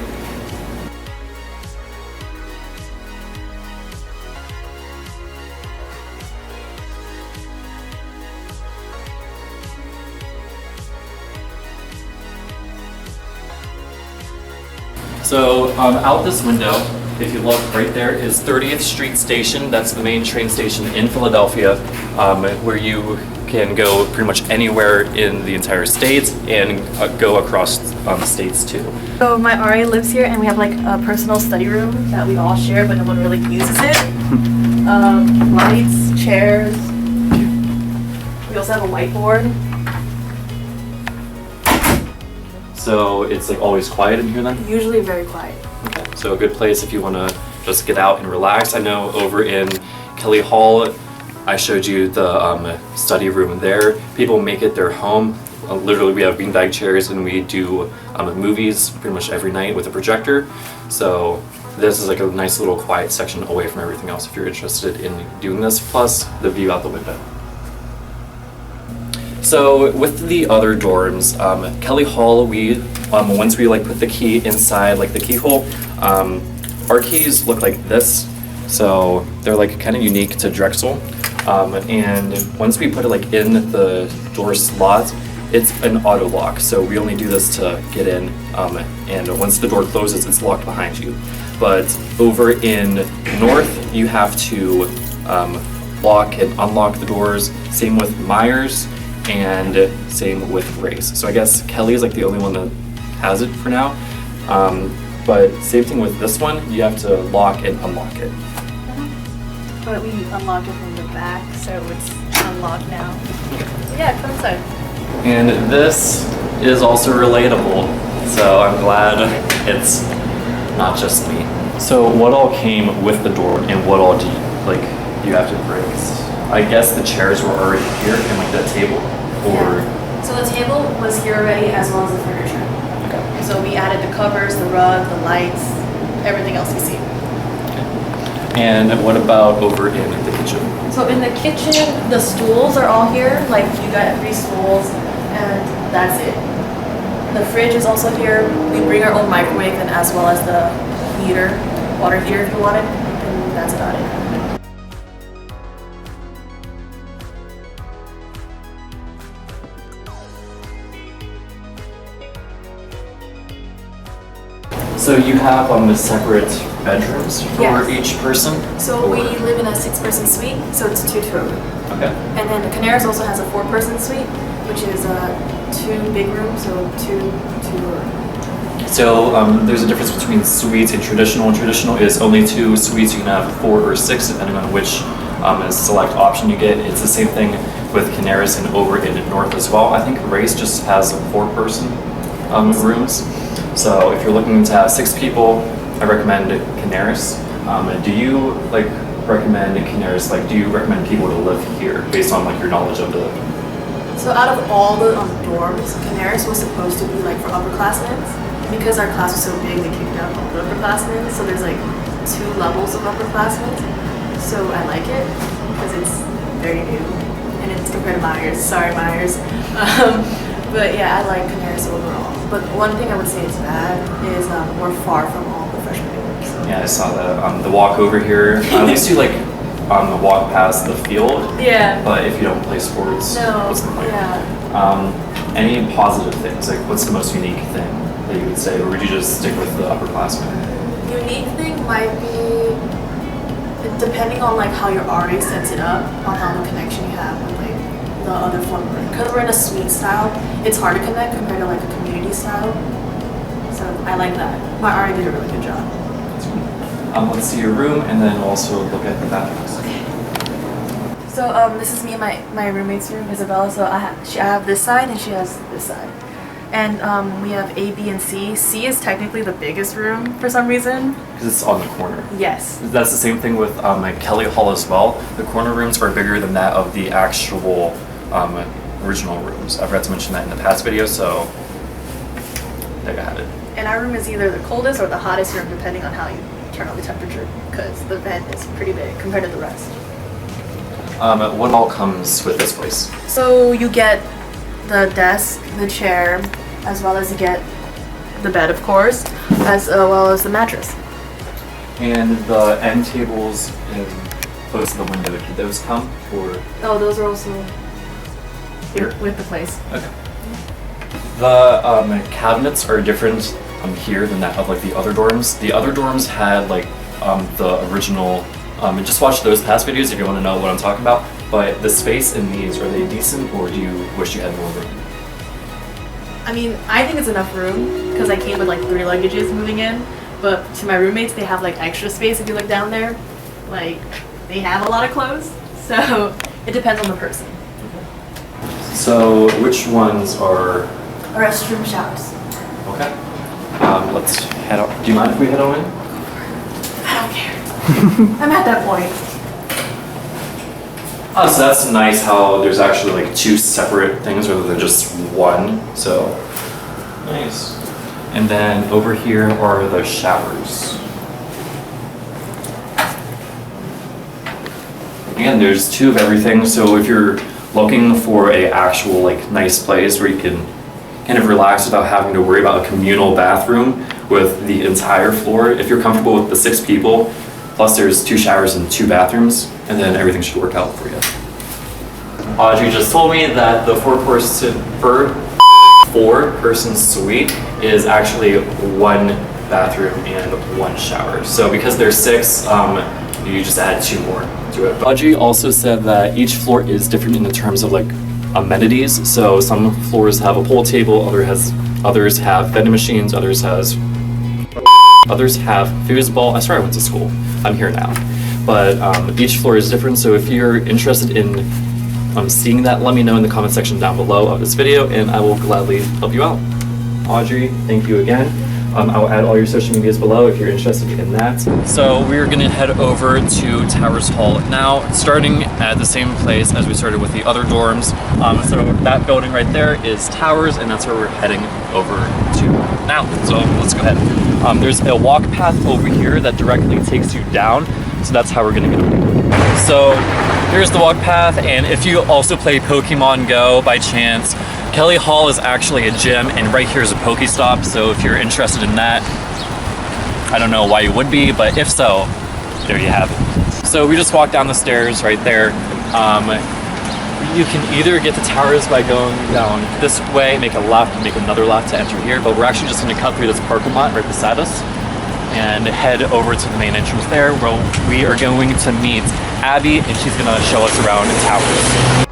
So out this window, if you look right there is 30th Street Station. That's the main train station in Philadelphia where you can go pretty much anywhere in the entire state and go across the states too. So my RA lives here, and we have like a personal study room that we all share, but no one really uses it. Lights, chairs. We also have a whiteboard. So it's like always quiet in here then? Usually very quiet. Okay. So a good place if you want to just get out and relax. I know over in Kelly Hall, I showed you the study room there. People make it their home. Literally, we have beanbag chairs and we do movies pretty much every night with a projector. So this is like a nice little quiet section away from everything else if you're interested in doing this, plus the view out the window. So with the other dorms, Kelly Hall, we once we like put the key inside like the keyhole, our keys look like this. So they're like kind of unique to Drexel. And once we put it like in the door slot, it's an auto lock. So we only do this to get in, and once the door closes, it's locked behind you. But over in North, you have to lock and unlock the doors. Same with Myers, and same with Race. So I guess Kelly is like the only one that has it for now. But same thing with this one, you have to lock and unlock it. But we unlock it from the back, so it's unlocked now. So yeah, come inside. And this is also relatable, so I'm glad it's not just me. So what all came with the door and what all do you have to bring? I guess the chairs were already here and like the table, or... Yeah. So the table was here already as well as the furniture. Okay. So we added the covers, the rug, the lights, everything else you see. And what about over in the kitchen? So in the kitchen, the stools are all here. Like you got 3 stools, and that's it. The fridge is also here. We bring our own microwave and as well as the heater, water heater if you want it, and that's about it. So you have the separate bedrooms for Yes. each person? So we live in a 6-person suite, so it's 2-2. Okay. And then Caneris also has a 4-person suite, which is 2 big rooms, so 2. So there's a difference between suites and traditional. Traditional is only 2 suites. You can have 4 or 6 depending on which select option you get. It's the same thing with Caneris and over in North as well. I think Race just has 4-person rooms. So if you're looking to have 6 people, I recommend Caneris. Do you recommend Caneris? Do you recommend people to live here based on your knowledge of the? So out of all the dorms, Caneris was supposed to be for upperclassmen. Because our class was so big, they kicked out all the upperclassmen. So there's 2 levels of upperclassmen. So I like it because it's very new and it's compared to Myers. Sorry, Myers. But yeah, I like Caneris overall. But one thing I would say is bad is we're far from all the freshman dorms. So. Yeah, I saw that. The walk over here, at least you walk past the field. Yeah. But if you don't play sports, No. what's the point? Yeah. Any positive things? What's the most unique thing that you would say, or would you just stick with the upperclassmen? Unique thing might be depending on how your RA sets it up, on how the connection you have with the other form. Because we're in a suite style, it's hard to connect compared to a community style. So I like that. My RA did a really good job. Let's see your room, and then also look at the bathrooms. So this is me and my roommate's room, Isabella. So I have this side and she has this side. And we have A, B, and C. C is technically the biggest room for some reason. Because it's on the corner. Yes. That's the same thing with Kelly Hall as well. The corner rooms are bigger than that of the actual original rooms. I forgot to mention that in the past video, so there you have it. And our room is either the coldest or the hottest room, depending on how you turn on the temperature, because the vent is pretty big compared to the rest. What all comes with this place? So you get the desk, the chair, as well as you get the bed, of course, as well as the mattress. And the end tables close to the window, did those come? Or Oh, those are also here? with the place. Okay. The cabinets are different here than that of the other dorms. The other dorms had the original. Just watch those past videos if you want to know what I'm talking about. But the space in these, are they decent, or do you wish you had more room? I mean, I think it's enough room because I came with 3 luggages moving in. But to my roommates, they have extra space. If you look down there, they have a lot of clothes. So it depends on the person. So which ones are? Restroom Shops. Okay. Let's head out. Do you mind if we head on in? I don't care. I'm at that point. Oh, so that's nice how there's actually 2 separate things rather than just one. So nice. And then over here are the showers. Again, there's 2 of everything. So if you're looking for a actual nice place where you can kind of relax without having to worry about a communal bathroom with the entire floor, if you're comfortable with the 6 people, plus there's 2 showers and 2 bathrooms, and then everything should work out for you. Audrey just told me that the 4-person suite is actually 1 bathroom and 1 shower. So because there's 6, you just add 2 more to it. Audrey also said that each floor is different in the terms of amenities. So some floors have a pool table, others have vending machines, others have foosball. I swear I went to school. I'm here now. But each floor is different. So if you're interested in seeing that, let me know in the comment section down below of this video, and I will gladly help you out. Audrey, thank you again. I'll add all your social medias below if you're interested in that. So we're gonna head over to Terrace Hall now, starting at the same place as we started with the other dorms. So that building right there is Towers, and that's where we're heading over to now. So let's go ahead. There's a walk path over here that directly takes you down. So that's how we're gonna get over. So here's the walk path, and if you also play Pokemon Go by chance, Kelly Hall is actually a gym, and right here is a Pokestop, so if you're interested in that, I don't know why you would be, but if so, there you have it. So we just walked down the stairs right there. You can either get to Towers by going down this way, make a left, make another left to enter here, but we're actually just gonna cut through this parking lot right beside us and head over to the main entrance there, where we are going to meet Abby, and she's gonna show us around Towers.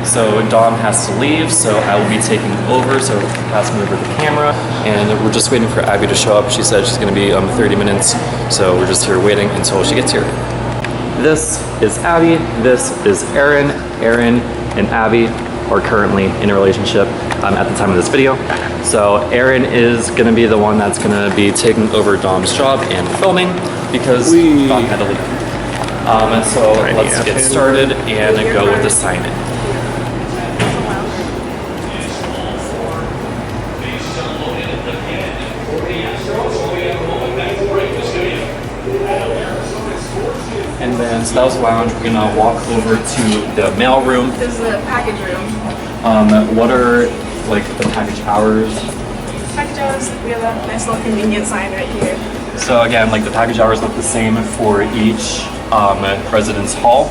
So Dom has to leave, so I will be taking over, so passing over the camera. And we're just waiting for Abby to show up. She said she's gonna be 30 minutes, so we're just here waiting until she gets here. This is Abby, this is Aaron. Aaron and Abby are currently in a relationship at the time of this video. So Aaron is gonna be the one that's gonna be taking over Dom's job and filming because Dom had to leave. So let's get started and go with assignment. And then, so that was the lounge. We're gonna walk over to the mail room. This is the package room. What are like the package hours? Package hours, we have a nice little convenience sign right here. So again, like the package hours look the same for each residence hall.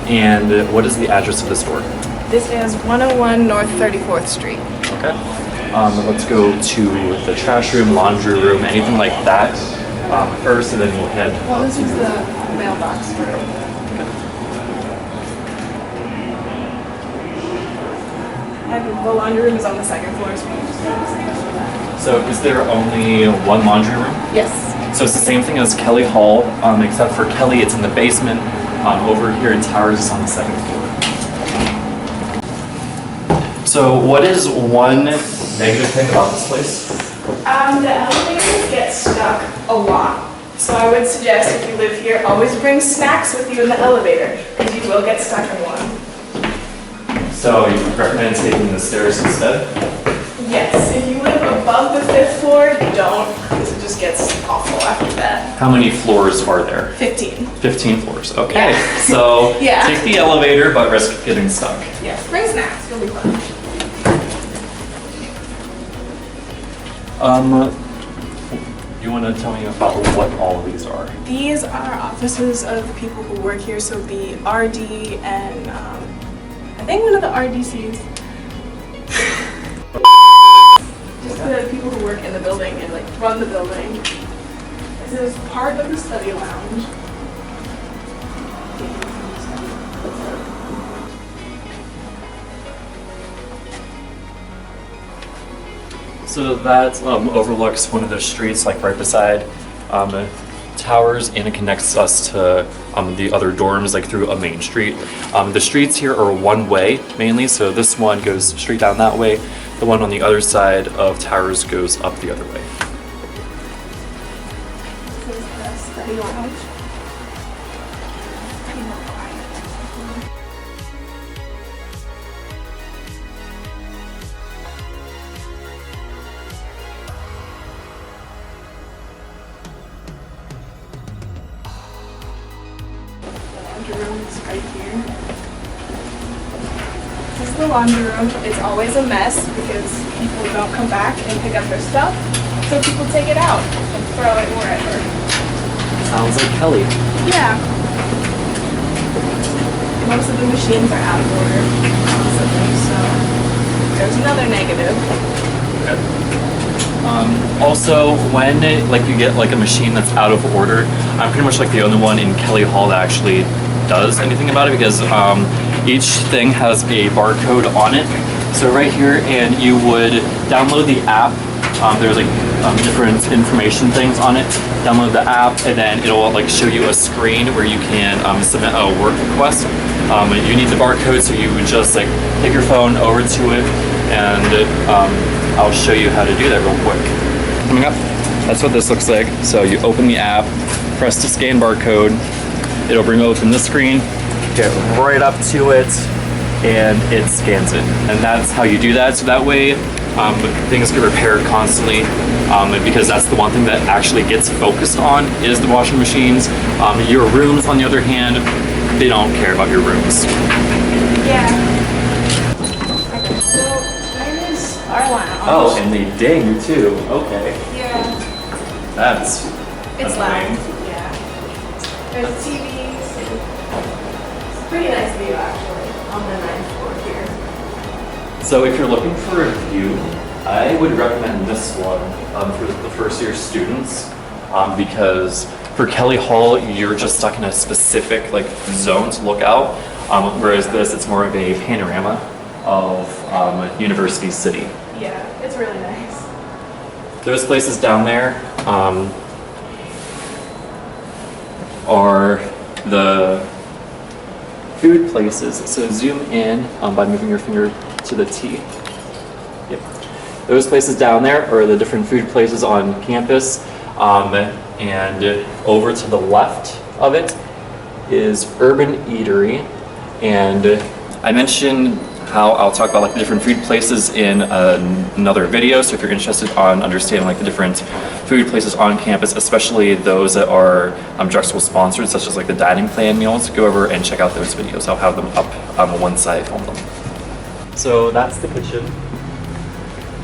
And what is the address of the store? This is 101 North 34th Street. Okay. Let's go to the trash room, laundry room, anything like that first, and then we'll head. Well, this is the mailbox room. And the laundry room is on the second floor. So is there only one laundry room? Yes. So it's the same thing as Kelly Hall, except for Kelly, it's in the basement. Over here in Towers, it's on the second floor. So what is one negative thing about this place? The elevators get stuck a lot. So I would suggest if you live here, always bring snacks with you in the elevator, because you will get stuck in one. So you recommend taking the stairs instead? Yes, if you live above the 5th floor, don't, because it just gets awful after that. How many floors are there? 15. 15 floors, okay. Yeah. So Yeah. take the elevator, but risk getting stuck. Yes, bring snacks, it'll be fun. You want to tell me about what all of these are? These are offices of the people who work here, so the RD and I think one of the RDCs. Just the people who work in the building and like run the building. This is part of the study lounge. So that overlooks one of the streets, like right beside Towers, and it connects us to the other dorms, like through a main street. The streets here are one way mainly, so this one goes straight down that way. The one on the other side of Towers goes up the other way. This is the study lounge. Room is right here. This is the laundry room. It's always a mess because people don't come back and pick up their stuff. So people take it out and throw it wherever. Sounds like Kelly. Yeah. Most of the machines are out of order constantly, so there's another negative. Also, when you get like a machine that's out of order, I'm pretty much like the only one in Kelly Hall that actually does anything about it, because each thing has a barcode on it. So right here, and you would download the app. There's like different information things on it. Download the app, and then it'll like show you a screen where you can submit a work request. You need the barcode, so you would just like take your phone over to it, and I'll show you how to do that real quick. Coming up, that's what this looks like. So you open the app, press the scan barcode, it'll bring open this screen, get right up to it, and it scans it. And that's how you do that. So that way things get repaired constantly, because that's the one thing that actually gets focused on is the washing machines. Your rooms, on the other hand, they don't care about your rooms. Yeah. Okay, so there's our lounge. Oh, and they ding too. Okay. Yeah. That's It's loud. Yeah. There's TVs. It's a pretty nice view actually on the 9th floor here. So if you're looking for a view, I would recommend this one for the first year students, because for Kelly Hall, you're just stuck in a specific like zone to look out. whereas this, it's more of a panorama of University City. Yeah, it's really nice. Those places down there are the food places. So zoom in by moving your finger to the T. Yep. Those places down there are the different food places on campus. And over to the left of it is Urban Eatery. And I mentioned how I'll talk about like the different food places in another video. So if you're interested on understanding like the different food places on campus, especially those that are Drexel sponsored, such as like the dining plan meals, go over and check out those videos. I'll have them up on one side on them. So that's the kitchen.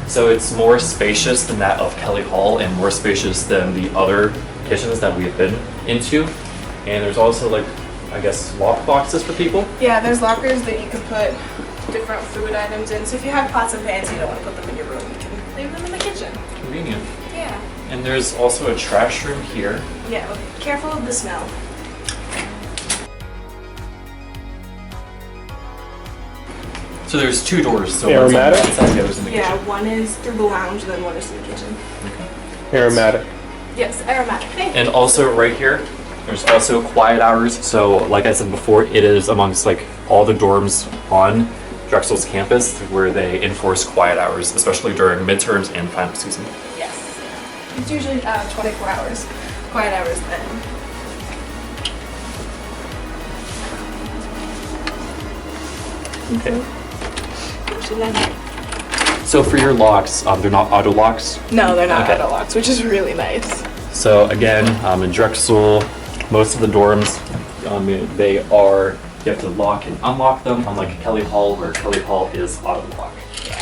So it's more spacious than that of Kelly Hall and more spacious than the other kitchens that we've been into. And there's also like, I guess, lock boxes for people. Yeah, there's lockers that you can put different food items in. So if you have pots and pans, you don't want to put them in your room, you can leave them in the kitchen. Convenient. Yeah. And there's also a trash room here. Yeah, well, careful of the smell. So there's two doors. So Aromatic? one's on the outside, the other's in the Yeah, kitchen. one is through the lounge, and then one is through the kitchen. Aromatic. Yes, aromatic. Thank you. And also right here, there's also quiet hours. So like I said before, it is amongst like all the dorms on Drexel's campus where they enforce quiet hours, especially during midterms and final season. Yes. It's usually 24 hours. Quiet hours then. Okay. Actually, then- So for your locks, they're not auto locks. No, they're not Okay. auto locks, which is really nice. So again, in Drexel, most of the dorms, they are, you have to lock and unlock them, unlike Kelly Hall, where Kelly Hall is auto lock. Yeah.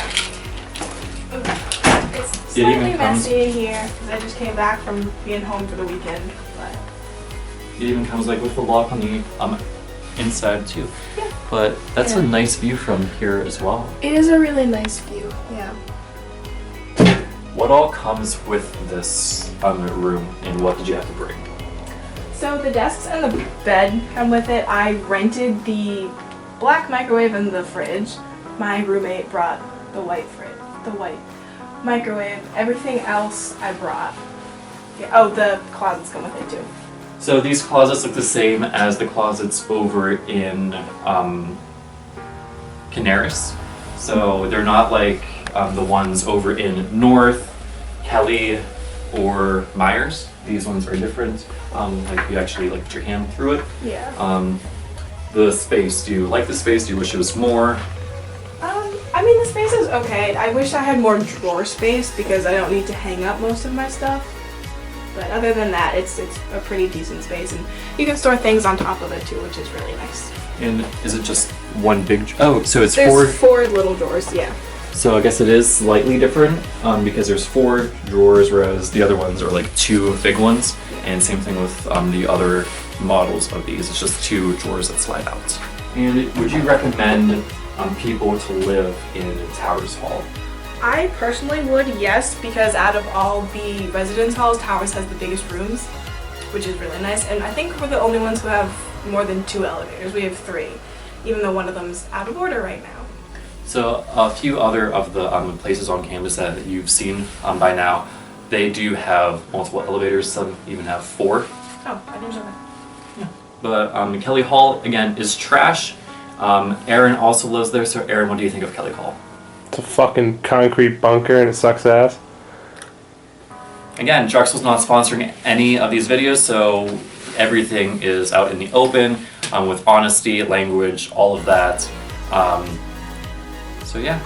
It's It even slightly comes- messy in here because I just came back from being home for the weekend. But It even comes like with the lock on the inside too. Yeah. But that's a Yeah. nice view from here as well. it is a really nice view. Yeah. What all comes with this room, and what did you have to bring? So the desks and the bed come with it. I rented the black microwave and the fridge. My roommate brought the white microwave. Everything else I brought. Yeah. Oh, the closets come with it too. So these closets look the same as the closets over in Caneris. So they're not like the ones over in North, Kelly, or Myers. These ones are different. Like you actually like put your hand through it. Yeah. The space, do you like the space? Do you wish it was more? I mean, the space is okay. I wish I had more drawer space because I don't need to hang up most of my stuff. But other than that, it's a pretty decent space, and you can store things on top of it too, which is really nice. And is it just one big? Oh, so it's There's four. 4 little drawers, yeah. So I guess it is slightly different because there's 4 drawers, whereas the other ones are like 2 big ones. And same thing with the other models of these. It's just 2 drawers that slide out. And would you recommend people to live in Terrace Hall? I personally would, yes, because out of all the residence halls, Towers has the biggest rooms, which is really nice. And I think we're the only ones who have more than 2 elevators. We have 3, even though one of them's out of order right now. So a few other of the places on campus that you've seen by now, they do have multiple elevators. Some even have 4. Oh, I didn't know that. But Kelly Hall, again, is trash. Aaron also lives there. So Aaron, what do you think of Kelly Hall? It's a fucking concrete bunker and it sucks ass. Again, Drexel's not sponsoring any of these videos, so everything is out in the open with honesty, language, all of that. So yeah,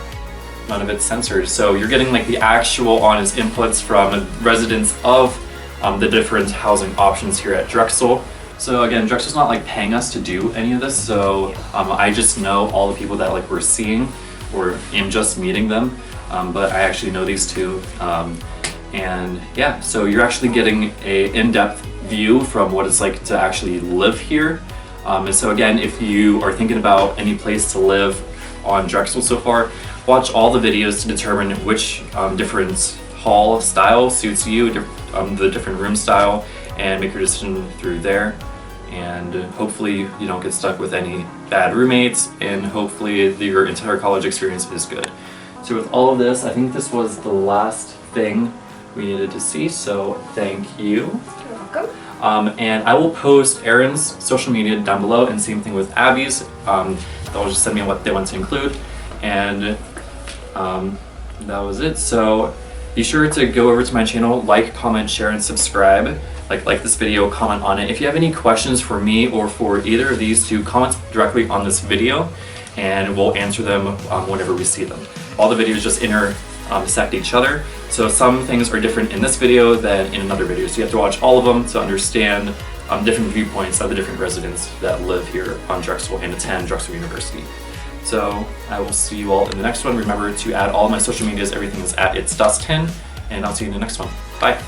none of it's censored. So you're getting like the actual honest inputs from residents of the different housing options here at Drexel. So again, Drexel's not like paying us to do any of this, so I just know all the people that like we're seeing or am just meeting them, but I actually know these 2. And yeah, so you're actually getting a in-depth view from what it's like to actually live here. And so again, if you are thinking about any place to live on Drexel so far, watch all the videos to determine which different hall style suits you, the different room style, and make your decision through there. and hopefully you don't get stuck with any bad roommates, and hopefully your entire college experience is good. So with all of this, I think this was the last thing we needed to see, so thank you. You're welcome. And I will post Erin's social media down below, and same thing with Abby's. They'll just send me what they want to include, and that was it. So be sure to go over to my channel, like, comment, share, and subscribe. Like this video, comment on it. If you have any questions for me or for either of these two, comment directly on this video, and we'll answer them whenever we see them. All the videos just intersect each other, so some things are different in this video than in another video, so you have to watch all of them to understand different viewpoints of the different residents that live here on Drexel and attend Drexel University. So I will see you all in the next one. Remember to add all my social medias, everything is at itsdustin, and I'll see you in the next one. Bye.